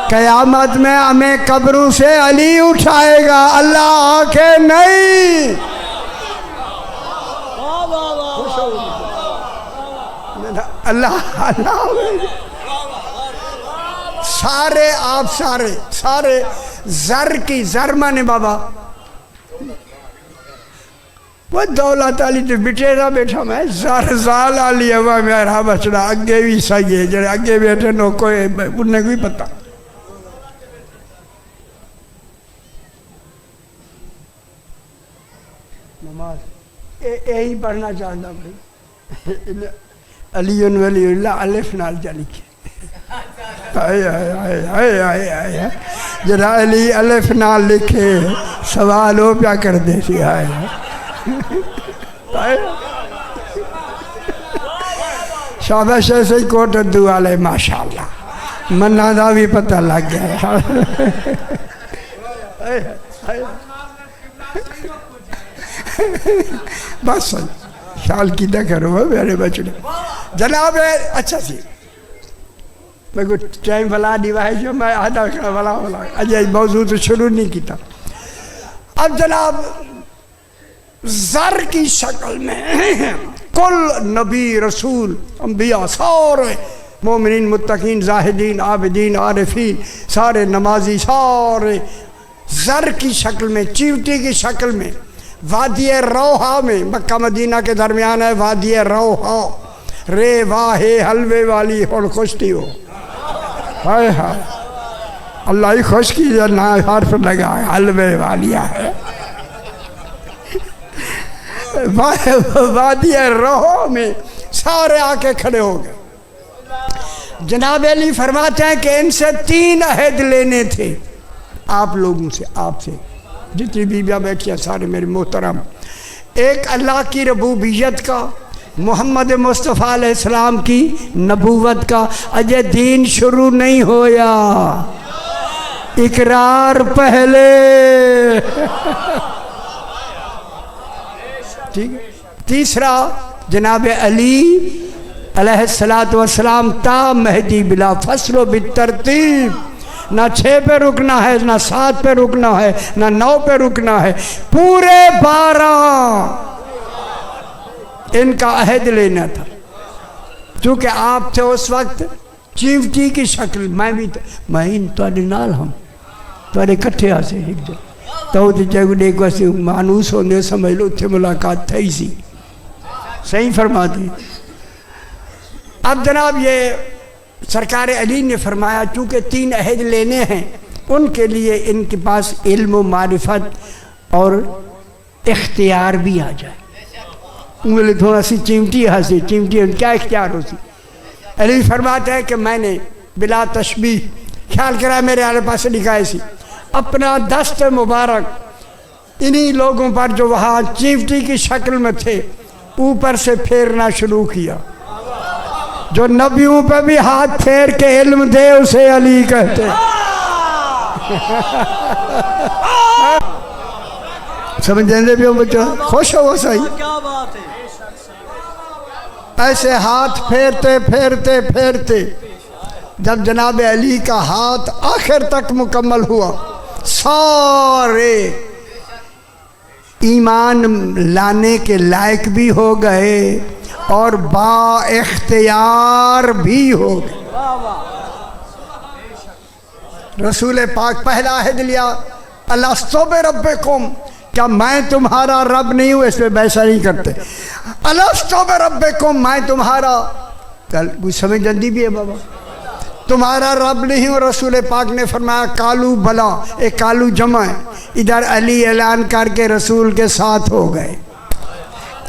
قیامت میں ہمیں قبروں سے علی اٹھائے گا، اللہ آنکھیں نہیں۔ اللہ سارے آپ سارے زر کی، زر مانے بابا وہ دولت علی تو بٹے نہ بیٹھا میں زر زال علی ہوا میرا بچڑا اگے بھی صحیح ہے، جڑے اگے بیٹھے نو کوئی انہیں کوئی پتہ۔ نماز یہی پڑھنا چاہتا بھائی، علی ولی اللہ الف نال جا لکھے، جرا علی الف نال لکھے سوال ہو پیا کر دے سی، شاباش ایسے ہی کوٹ دو والے ماشاءاللہ، منا دا بھی پتہ لگ گیا۔ بس خیال کی نہ کرو میرے بچڑے جناب۔ اچھا سی میں کو ٹائم بلا دیوا ہے جو میں آدھا بلا اجے موضوع تو شروع نہیں کیتا۔ اب جناب زر کی شکل میں کل نبی رسول انبیاء سارے مومنین متقین زاہدین عابدین عارفین سارے نمازی سارے زر کی شکل میں، چیوٹی کی شکل میں وادی روحا میں، مکہ مدینہ کے درمیان ہے وادی روحا، رے واہ حلوے والی اور خوشتی ہو، ہائے ہائے اللہ ہی خوش کی نہ حرف لگا ہے، حلوے والیا ہے وادی روحا میں سارے آ کے کھڑے ہو گئے۔ جناب علی فرماتے ہیں کہ ان سے 3 عہد لینے تھے آپ لوگوں سے، آپ سے جتنی بیویاں بیٹھی ہیں سارے میرے محترم۔ ایک اللہ کی ربوبیت کا، محمد مصطفیٰ علیہ السلام کی نبوت کا، اجے دین شروع نہیں ہویا، اقرار پہلے، ٹھیک ہے۔ تیسرا جناب علی علیہ السلام تا مہدی بلا فصل و بالترتیب، نہ 6 پہ رکنا ہے، نہ 7 پہ رکنا ہے، نہ 9 پہ رکنا ہے، پورے 12 ان کا عہد لینا تھا۔ چونکہ آپ تھے اس وقت چیوٹی کی شکل، میں بھی میں تھوڑے نال ہم تھوڑے کٹھے آسے ایک دن تو جگہ ایک ویسے مانوس ہونے سمجھ لو تھے ملاقات تھی سی، صحیح فرماتی۔ اب جناب یہ سرکار علی نے فرمایا چونکہ 3 عہد لینے ہیں ان کے لیے ان کے پاس علم و معرفت اور اختیار بھی آ جائے. انگلی تھوڑا سی چمٹی ہنسی چمٹی کیا اختیار ہوتی. علی فرماتا ہے کہ میں نے بلا تشبیہ خیال کرا میرے آلے پاس لکھا ایسی اپنا دست مبارک انہی لوگوں پر جو وہاں چمٹی کی شکل میں تھے اوپر سے پھیرنا شروع کیا. جو نبیوں پہ بھی ہاتھ پھیر کے علم دے اسے علی کہتے. سمجھ جاندے بھی ہو بچوں خوش ہو صحیح. کیا بات ہے. ایسے ہاتھ پھیرتے پھیرتے پھیرتے جب جناب علی کا ہاتھ آخر تک مکمل ہوا سارے ایمان لانے کے لائق بھی ہو گئے اور با اختیار بھی ہو گئے. رسول پاک پہلا عہد لیا الستو بربکم کیا میں تمہارا رب نہیں ہوں. اس میں ویسا نہیں کرتے الستو بربکم میں تمہارا کچھ سمجھ جلدی بھی ہے بابا تمہارا رب نہیں ہوں. رسول پاک نے فرمایا کالو بلا ایک کالو جمع ہے. ادھر علی اعلان کر کے رسول کے ساتھ ہو گئے.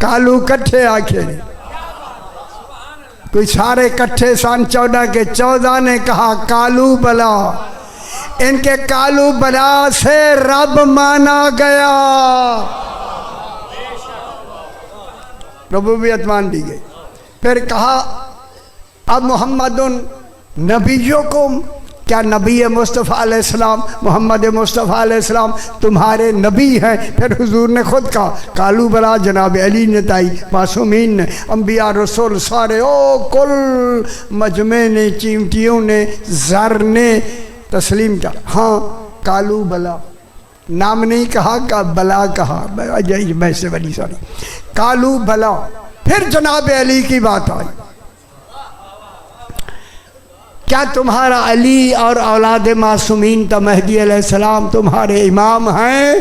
کالو کٹھے آکھے کوئی سارے کٹھے سن 14 کے 14 نے کہا کالو بلا. ان کے کالو بلا سے رب مانا گیا ربوبیت مان دی گئی. پھر کہا اب محمد نبیکم کیا نبی مصطفیٰ علیہ السلام محمد مصطفیٰ علیہ السلام تمہارے نبی ہیں. پھر حضور نے خود کہا کالو بلا جناب علی نے تائی معصومین نے انبیاء رسول سارے او کل مجمع نے چیمٹیوں نے زر نے تسلیم کیا. ہاں کالو بلا نام نہیں کہا کہ بلا کہا میں سے بڑی ساری کالو بلا. پھر جناب علی کی بات آئی کیا تمہارا علی اور اولاد معصومین تا مہدی علیہ السلام تمہارے امام ہیں.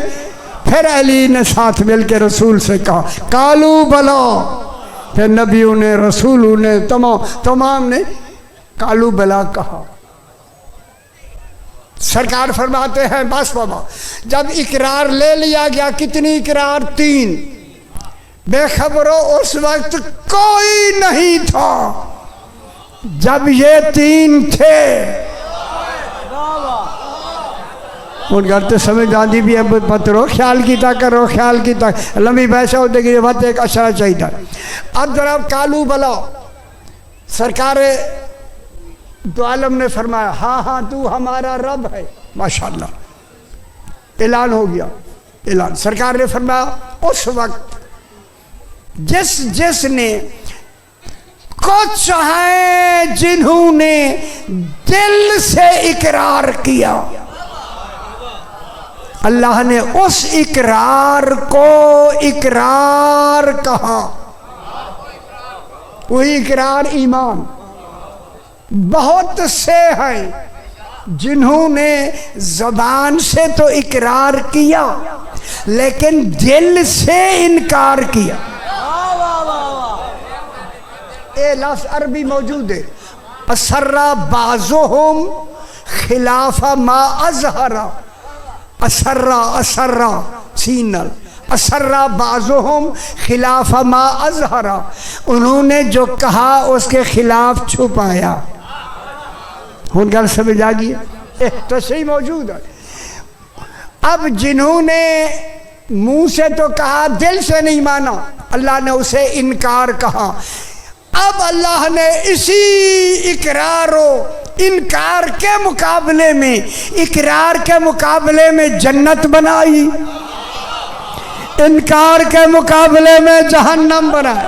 پھر علی نے ساتھ مل کے رسول سے کہا کالو بلا. پھر نبیوں نے رسولوں نے تمام نے کالو بلا کہا. سرکار فرماتے ہیں بس بابا جب اقرار لے لیا گیا کتنی اقرار 3 بے خبرو اس وقت کوئی نہیں تھا جب یہ 3 تھے. ان کرتے سمجھ آندی بھی ہے پترو خیال کیتا کرو خیال کیتا لمبی بحث ہوتے کہ یہ وقت ایک اشرا چاہیے تھا. اب جناب کالو بلا سرکار دو عالم نے فرمایا ہاں ہاں تو ہمارا رب ہے. ماشاءاللہ اعلان ہو گیا. اعلان سرکار نے فرمایا اس وقت جس نے کچھ ہیں جنہوں نے دل سے اقرار کیا اللہ نے اس اقرار کو اقرار کہا. وہی اقرار ایمان. بہت سے ہیں جنہوں نے زبان سے تو اقرار کیا لیکن دل سے انکار کیا. اے لفظ عربی موجود ہے اسرا بعضهم خلاف ما اظہر. اسرا سینل اسرا بعضهم خلاف ما اظہر انہوں نے جو کہا اس کے خلاف چھپایا. ہن گل سمجھ آ گئی تشریح موجود ہے. اب جنہوں نے منہ سے تو کہا دل سے نہیں مانا اللہ نے اسے انکار کہا. اب اللہ نے اسی اقرار و انکار کے مقابلے میں اقرار کے مقابلے میں جنت بنائی انکار کے مقابلے میں جہنم بنائی.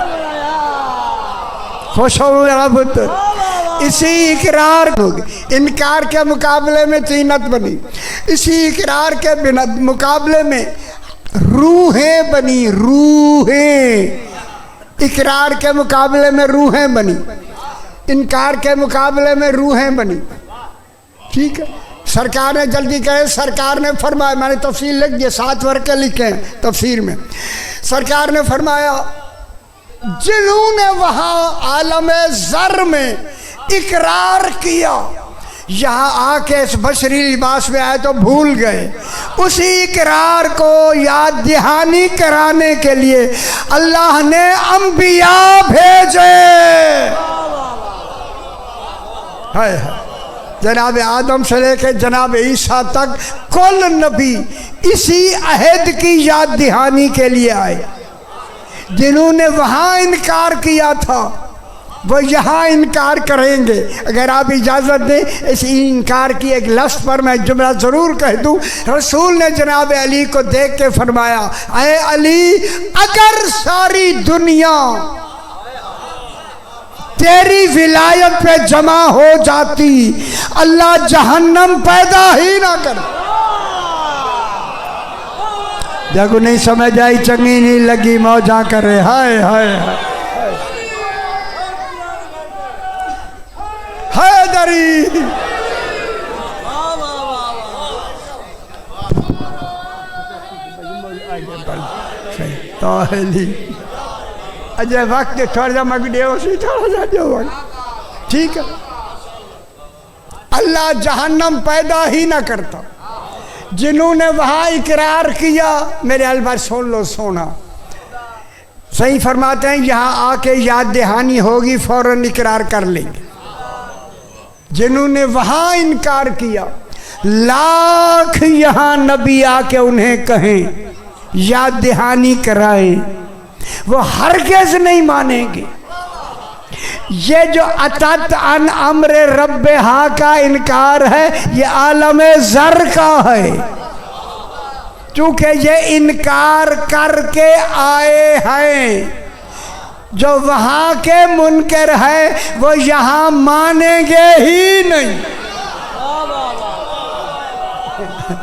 خوش ہو رب اسی اقرار انکار کے مقابلے میں طینت بنی. اسی اقرار کے مقابلے میں روحیں بنی. روحیں اقرار کے مقابلے میں روحیں بنی انکار کے مقابلے میں روحیں بنی. ٹھیک ہے سرکار نے جلدی کہے سرکار نے فرمایا میں نے تفصیل لکھ دیا 7 ورقے لکھے ہیں تفسیر میں. سرکار نے فرمایا جنہوں نے وہاں عالم ذر میں اقرار کیا یہاں آ کے اس بشری لباس میں آئے تو بھول گئے. اسی اقرار کو یاد دہانی کرانے کے لیے اللہ نے انبیاء بھیجے. جناب آدم سے لے کے جناب عیسیٰ تک کل نبی اسی عہد کی یاد دہانی کے لیے آئے. جنہوں نے وہاں انکار کیا تھا وہ یہاں انکار کریں گے. اگر آپ اجازت دیں اس انکار کی ایک لفظ پر میں جملہ ضرور کہہ دوں. رسول نے جناب علی کو دیکھ کے فرمایا اے علی اگر ساری دنیا تیری ولایت پہ جمع ہو جاتی اللہ جہنم پیدا ہی نہ کر. جگہ نہیں سمجھ آئی چنگی نہیں لگی موجاں کرے. ہائے ہائے حیدری. اجے وقت تھوڑا جا مگڈے ہو سی تھوڑا جا جو وقت ٹھیک ہے. اللہ جہنم پیدا ہی نہ کرتا. جنہوں نے وہاں اقرار کیا میرے البار سن لو سونا صحیح فرماتے ہیں یہاں آ کے یاد دہانی ہوگی فوراً اقرار کر لیں گے. جنہوں نے وہاں انکار کیا لاکھ یہاں نبی آ کے انہیں کہیں یاد دہانی کرائیں وہ ہرگز نہیں مانیں گے. یہ جو اتت عن امر ربہا کا انکار ہے یہ عالم ذر کا ہے. چونکہ یہ انکار کر کے آئے ہیں جو وہاں کے منکر ہے وہ یہاں مانیں گے ہی نہیں.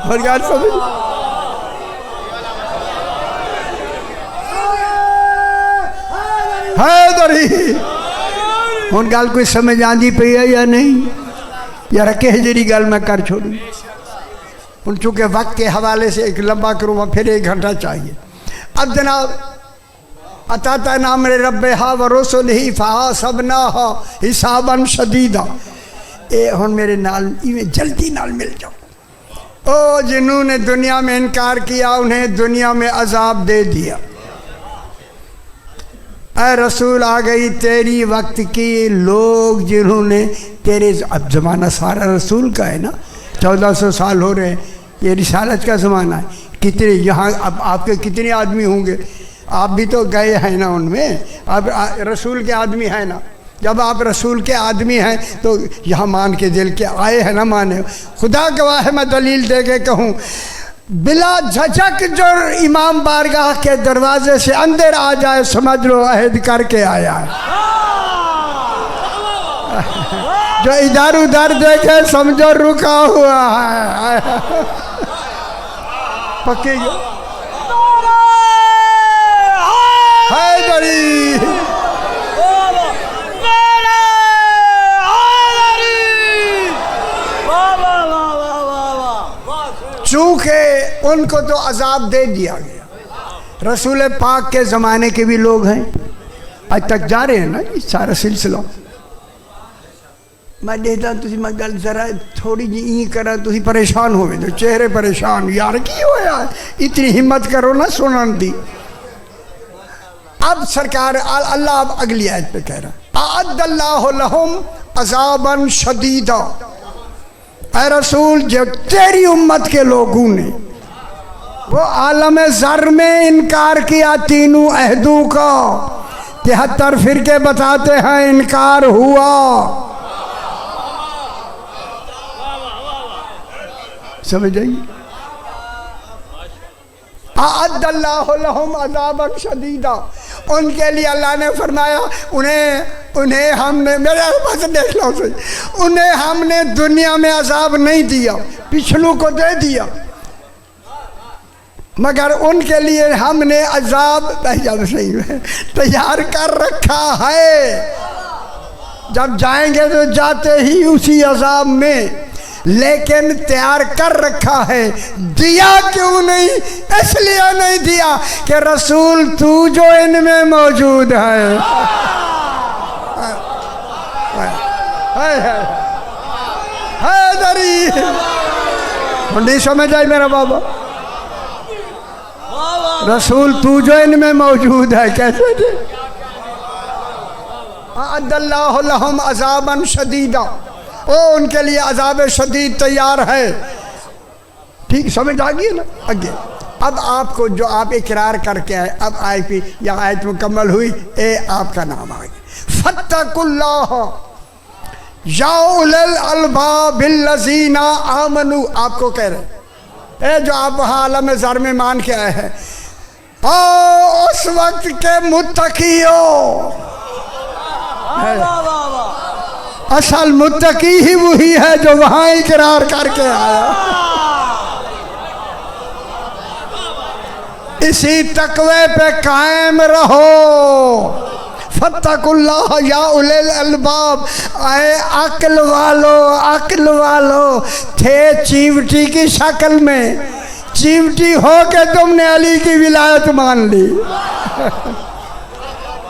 اور یاد سمجھ حیدری ان گال کوئی سمجھ آندی پئی ہے یا نہیں یا رکھے جری گال میں کر چھوڑوں. ان چونکہ وقت کے حوالے سے ایک لمبا کروں میں پھر 1 گھنٹہ چاہیے. اب جناب اتاتا نام ربہا و رسلہ فحاسبناہا حسابا شدیدا. اے ہن میرے نال جلدی نال مل جاؤ. او جنہوں نے دنیا میں انکار کیا انہیں دنیا میں عذاب دے دیا. اے رسول آ گئی تیری وقت کی لوگ جنہوں نے تیرے اب زمانہ سارا رسول کا ہے نا 1400 سال ہو رہے ہیں. یہ رسالت کا زمانہ ہے. کتنے یہاں اب آپ کے کتنے آدمی ہوں گے. آپ بھی تو گئے ہیں نا ان میں. اب رسول کے آدمی ہیں نا. جب آپ رسول کے آدمی ہیں تو یہاں مان کے دل کے آئے ہیں نا مانے. خدا گواہ ہے میں دلیل دے کے کہوں بلا جھجک جو امام بارگاہ کے دروازے سے اندر آ جائے سمجھ لو عہد کر کے آیا ہے. جو ادھر ادھر دیکھے سمجھو رکا ہوا ہے. پکی حیدری چونکہ ان کو تو عذاب دے دیا گیا. رسول پاک کے زمانے کے بھی لوگ ہیں آج تک جا رہے ہیں نا یہ سارا سلسلہ. میں دیکھتا تھی میں گل ذرا تھوڑی جی این کرا تھی پریشان ہوئے تو چہرے پریشان یار کی ہویا اتنی ہمت کرو نا سنن دی. اب سرکار اللہ اب اگلی آیت پہ کہہ رہا اعد اللہ لہم عذابا شدیدا. اے رسول جو تیری امت کے لوگوں نے وہ عالم ذر میں انکار کیا تینوں عہدوں کا 73 فرقے بتاتے ہیں انکار ہوا. سمجھ آئی. اعد اللہ لہم عذابا شدیدا. ان کے لیے اللہ نے فرمایا انہیں ہم نے میرے پاس دیکھ لو انہیں ہم نے دنیا میں عذاب نہیں دیا پچھلوں کو دے دیا مگر ان کے لیے ہم نے عذاب تیار کر رکھا ہے. جب جائیں گے تو جاتے ہی اسی عذاب میں لیکن تیار کر رکھا ہے. دیا کیوں نہیں؟ اس لیے نہیں دیا کہ رسول تو جو ان میں موجود ہے. دری نہیں سمجھ آئی میرا بابا رسول تو جو ان میں موجود ہے کیسے تھے اعد اللہ لہم عذابا شدیدا ان کے لیے عذاب شدید تیار ہے ٹھیک سمجھ آ گئی نا آگے اب آپ کو جو آپ اقرار کر کے آئے اب آئے یا آیت مکمل ہوئی اے آپ کا نام آ گیا فاتقوا اللہ یا اولی الالباب الذین آمنوا آپ کو کہہ رہے اے جو آپ وہاں عالم ذر میں مان کے آئے ہیں اس وقت کے متقیوں اصل متقی ہی وہی ہے جو وہاں اقرار کر کے آیا اسی تقوی پہ قائم رہو فاتقوا اللہ یا اولی الالباب اے عقل والو تھے چیوٹی کی شکل میں چیوٹی ہو کے تم نے علی کی ولایت مان لی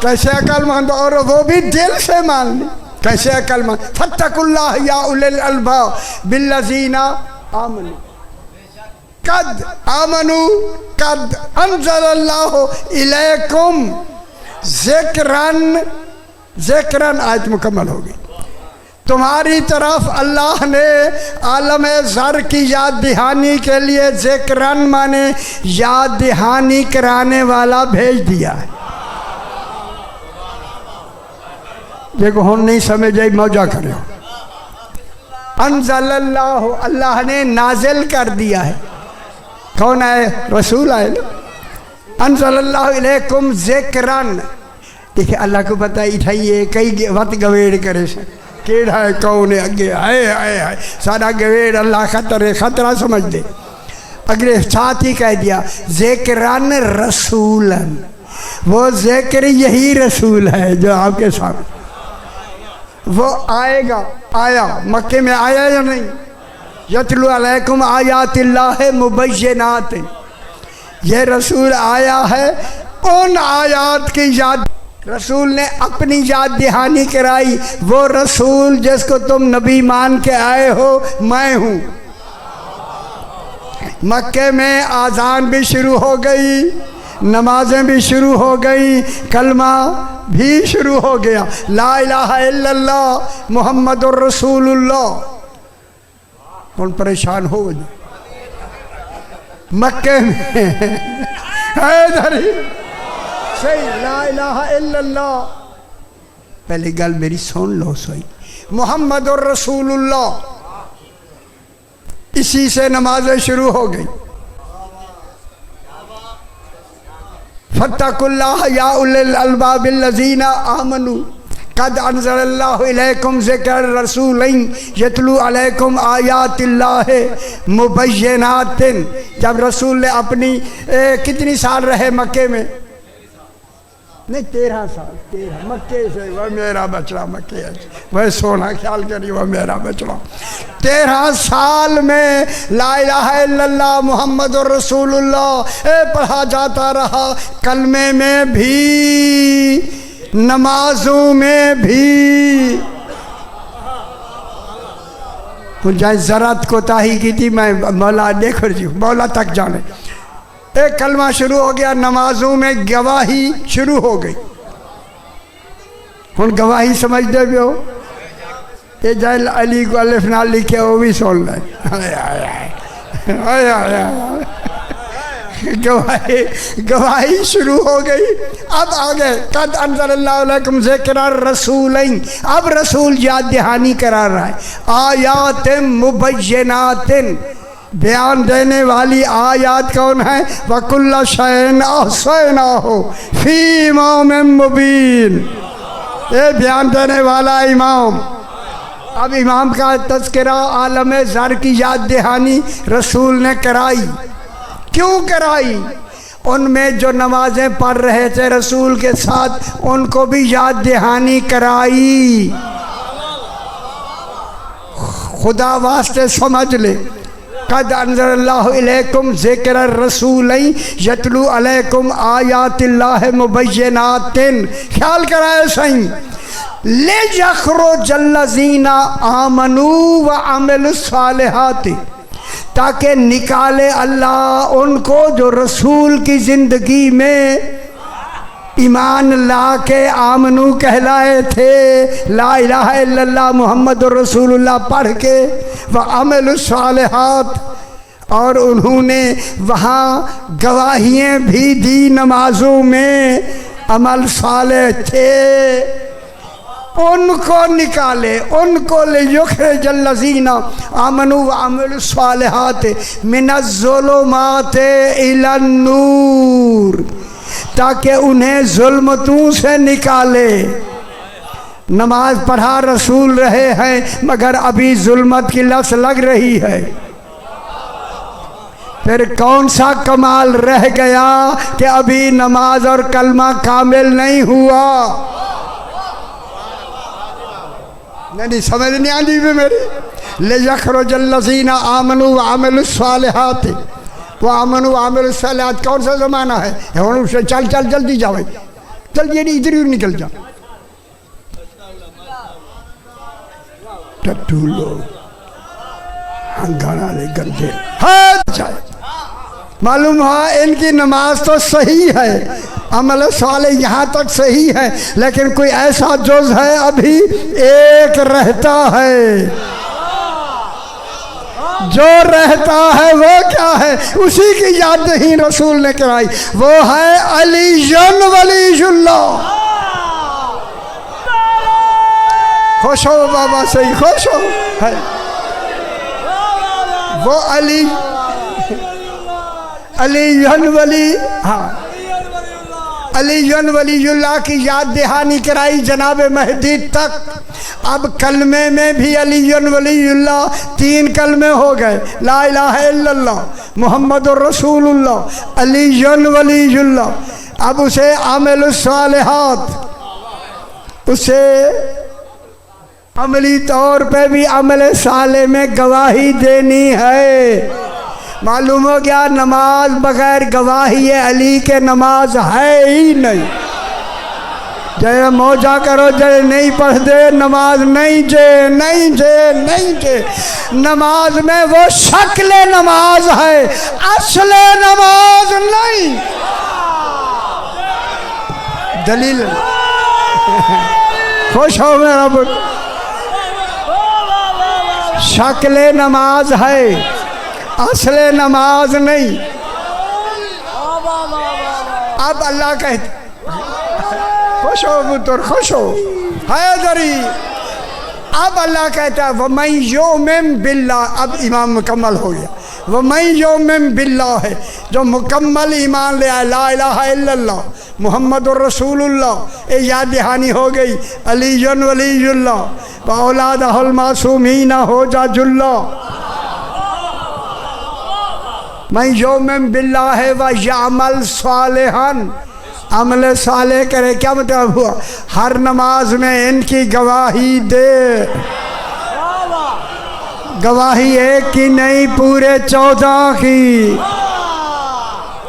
کیسے عقل مند اور وہ بھی دل سے مان لی کیسے عقل مند فاتقوا اللہ یا اولی الالباب بالذین آمنوا قد آمنوا قد انزل اللہ الیکم ذکرن آیت مکمل ہوگی تمہاری طرف اللہ نے عالم ذر کی یاد دہانی کے لیے ذکرن مانے یاد دہانی کرانے والا بھیج دیا ہے دیکھو ہم نہیں سمجھ آئی موجہ کرے انزل اللہ اللہ نے نازل کر دیا ہے کون آئے رسول آئے نا انزل اللہ علیکم ذکرن دیکھیں اللہ کو پتہ اٹھائیے کئی وقت گویڑ کرے سے کیڑا ہے کون ہے اگے آئے سارا گویڑ اللہ خطرہ سمجھ دے اگلے ساتھ ہی کہہ دیا ذکرن رسولن وہ ذکر یہی رسول ہے جو آپ کے سامنے وہ آئے گا آیا مکے میں آیا یا نہیں یتلو علیکم آیات اللہ مبینات یہ رسول آیا ہے ان آیات کی یاد رسول نے اپنی یاد دہانی کرائی وہ رسول جس کو تم نبی مان کے آئے ہو میں ہوں مکے میں آذان بھی شروع ہو گئی نمازیں بھی شروع ہو گئی کلمہ بھی شروع ہو گیا لا الہ الا اللہ محمد الرسول اللہ کون پریشان ہو مکے میں صحیح لا الہ الا اللہ پہلی گل میری سن لو سوئی محمد الرسول اللہ اسی سے نمازیں شروع ہو گئی فاتقوا اللہ یا اولی الالباب الذین آمنوا قد انزل اللہ علیکم ذکر رسولین یتلو علیکم آیات اللہ مبینات جب رسول نے اپنی کتنی سال رہے مکے میں نہیں 13 سال 13 مکے سے وہ میرا بچڑا مکے ہے وہ سونا خیال کری وہ میرا بچڑا 13 سال میں لا الہ الا اللہ محمد الرسول اللہ پڑھا جاتا رہا کلمے میں بھی نمازوں میں بھی جائے زراعت کو تاہی کی تھی میں مولا دیکھو جی مولا تک جانے ایک کلمہ شروع ہو گیا نمازوں میں گواہی شروع ہو گئی ہن گواہی سمجھ دے بھی ہو یہ جائے علی کو الف نہ لکھے وہ بھی سن لیں گواہی شروع ہو گئی اب آگے قد انزل اللہ علیکم ذکر رسولین اب رسول یاد دہانی کرا رہا ہے آیات مبینات بیان دینے والی آیات کون ہے وَكُلَّ شَيْءٍ أَحْصَيْنَاهُ فِي إِمَامٍ مُبِينٍ یہ بیان دینے والا امام اب امام کا تذکرہ عالم ذر کی یاد دہانی رسول نے کرائی کیوں کرائی ان میں جو نمازیں پڑھ رہے تھے رسول کے ساتھ ان کو بھی یاد دہانی کرائی خدا واسطے سمجھ لے قد انزل اللہ علیکم ذکر الرسولین یتلو علیکم آیات اللہ مبینات خیال کرائے صحیح لِيَخْرُجَ الَّذِينَ آمَنُوا وَعَمِلُوا الصَّالِحَاتِ، تاکہ نکالے اللہ ان کو جو رسول کی زندگی میں ایمان لا کے آمنو کہلائے تھے، لا الہ الا اللہ محمد رسول اللہ پڑھ کے، وعملوا الصالحات، اور انہوں نے وہاں گواہیاں بھی دی نمازوں میں، عمل صالح تھے، ان کو نکالے، ان کو لِيُخْرِجَ الَّذِينَ آمَنُوا وَعَمِلُوا الصَّالِحَاتِ مِنَ الظُّلُمَاتِ إِلَى النُّورِ، تاکہ انہیں ظلمتوں سے نکالے۔ نماز پڑھا رسول رہے ہیں مگر ابھی ظلمت کی لت لگ رہی ہے، پھر کون سا کمال رہ گیا کہ ابھی نماز اور کلمہ کامل نہیں ہوا؟ نہیں سمجھ نہیں آتی بھی میری۔ لِيَخْرُجَ الَّذِينَ آمَنُوا وَعَمِلُوا الصَّالِحَاتِ، وَآمَنُوا وَعَمِلُوا الصَّالِحَاتِ کون سا زمانہ ہے؟ چل چل جلدی جاؤ، جلدی نہیں ادھر ہی نکل جا۔ ٹٹو لوگ ہنگانا لے گندے معلوم ہوا ان کی نماز تو صحیح ہے، عمل صالح یہاں تک صحیح ہے، لیکن کوئی ایسا جز ہے ابھی ایک رہتا ہے، جو رہتا ہے وہ کیا ہے؟ اسی کی یاد نہیں رسول نے کرائی، وہ ہے علی ولی اللہ۔ خوش ہو بابا صحیح، خوش ہو، وہ علی ولی، ہاں علی ولی اللہ کی یاد دہانی کرائی جناب مہدی تک۔ اب کلمے میں بھی علی ولی اللہ 3 کلمے ہو گئے، لا الہ الا اللہ محمد الرسول اللہ علی ولی اللہ۔ اب اسے عامل الصالحات، اسے عملی طور پہ بھی عمل صالح میں گواہی دینی ہے۔ معلوم ہو گیا نماز بغیر گواہی علی کے نماز ہے ہی نہیں۔ جے موجہ کرو جے نہیں پڑھ دے نماز نہیں جے نماز میں وہ شکل نماز ہے، اصل نماز نہیں۔ دلیل خوش ہو میرا بت، شکل نماز ہے، اصل نماز نہیں۔ اب اللہ کہتے خوش ہو پتر، خوش ہو حیدری۔ اب اللہ کہتا ہے وَمَن يُؤْمِن بِاللَّهِ، اب ایمان مکمل ہو گیا۔ وَمَن يُؤْمِن بِاللَّهِ، جو مکمل ایمان لے آئے، لا الہ الا اللہ محمد الرسول اللہ، یہ یاد دہانی ہو گئی، علی ولی اللہ وَأَوْلَادَهُ الْمَعْصُومِينَ حُجَّجُ اللَّهِ۔ مَن يُؤْمِن بِاللَّهِ وَيَعْمَلْ صَالِحًا، عمل صالح کرے، کیا مطلب ہوا؟ ہر نماز میں ان کی گواہی دے، گواہی ایک کی نہیں پورے 14 کی،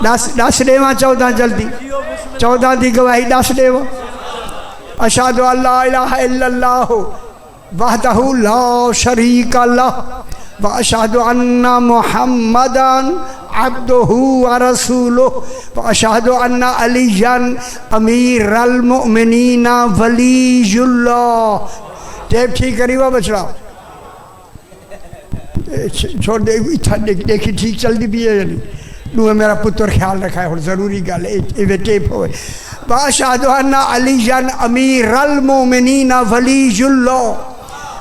10 دے وہاں 14 جلدی 14 دی گواہی 10 دے وہ۔ اشہد ان لا الہ الا اللہ وحدہ لا شریک لہ واشہد ان محمدً عبدہ ورسولہ واشہد ان علیٰ امیر المؤمنین ولی اللہ۔ ٹیپ ٹھیک کری ہوا بچڑا، چھوڑ دے دیکھی ٹھیک چل دی بھی ہے یعنی نوہ میرا پتر خیال رکھا ہے اور ضروری گل ہے یہ ٹیپ ہوئے۔ واشہد ان علیٰ امیر المؤمنین ولی اللہ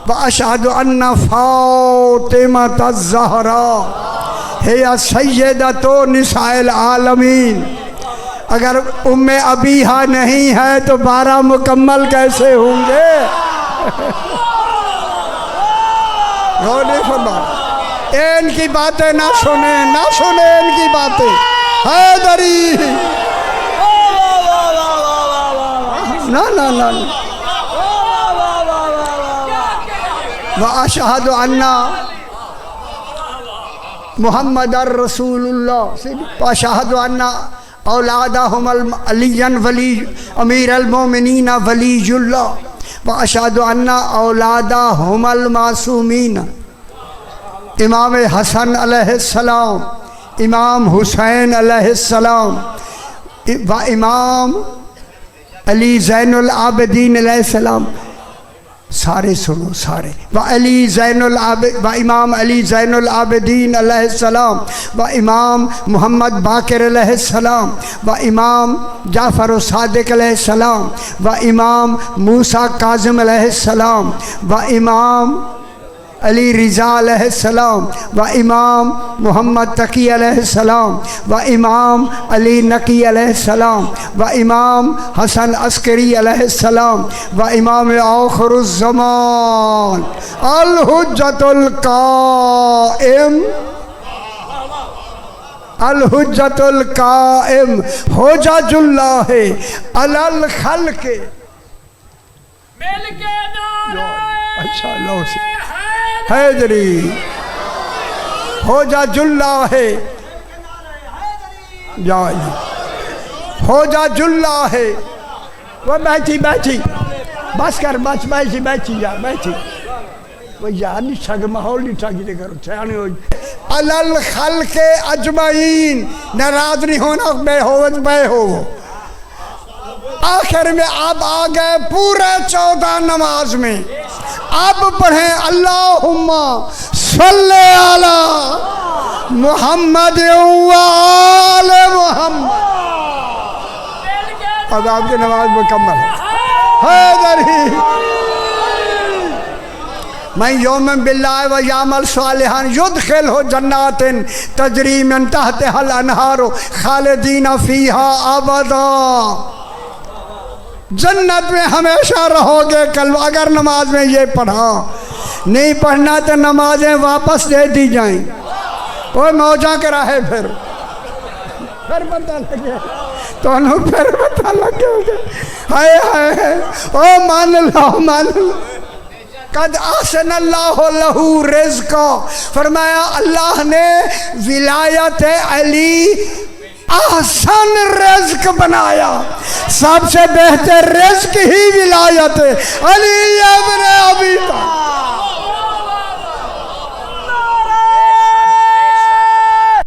واشہد ان فاطمۃ الزہراء ہے سیدۃ نساء العالمین۔ اگر ام ابیہا نہیں ہے تو 12 مکمل کیسے ہوں گے؟ غور نہیں فرما، ان کی باتیں نہ سنیں، نہ سنیں ان کی باتیں۔ حیدری نا واشہد ان محمد الرسول اللہ واشہد ان اولادہم علی ولی امیر المومنین ولی اللہ واشهد ان اولادهم المعصومین امام حسن علیہ السلام، امام حسین علیہ السلام و امام علی زین العابدین علیہ السلام، سارے سنو سارے، و امام علی زین العابدین علیہ السلام و امام محمد باقر علیہ السلام و امام جعفر الصادق علیہ السلام و امام موسیٰ کاظم علیہ السلام و امام علی رضا علیہ السلام و امام محمد تقی علیہ السلام و امام علی نقی علیہ السلام و امام حسن عسکری علیہ السلام و امام آخر الزمان الحجت القائم الحجت القائم حجج اللہ علی الخلق. مل کے نعرہ اچھا لو سے حیدری حجج اللہ ہے، حجج اللہ ہے. وہ بیٹھی بس کر، بس بیٹھی جا بیٹھی. وہ یار نہیں سگ ماحول نہیں سگ دے کرو سیانے ہو علی الخلق اجمعین. ناراض نہیں ہونا، بے ہو. آخر میں اب آ گئے پورے 14 نماز میں. اب پڑھیں اللہم صلی علی محمد و آل محمد. اب آپ کی نماز مکمل حیدری. من یومن باللہ و یعمل صالحا یدخلہ جنات تجری من تحتہا الانہار خالدین فیہا ابدا. جنت میں ہمیشہ رہو گے. کل اگر نماز میں یہ پڑھا، نہیں پڑھنا تو نمازیں واپس دے دی جائیں. وہ موجہ کے راہے پھر پتہ لگے تو انہوں پھر پتہ لگے ہوگے. ہائے او مان اللہ قد احسن اللہ لہو رزق. فرمایا اللہ نے ولایت علی احسن رزق بنایا. سب سے بہتر رزق ہی ولایت علی ابن ابی طالب.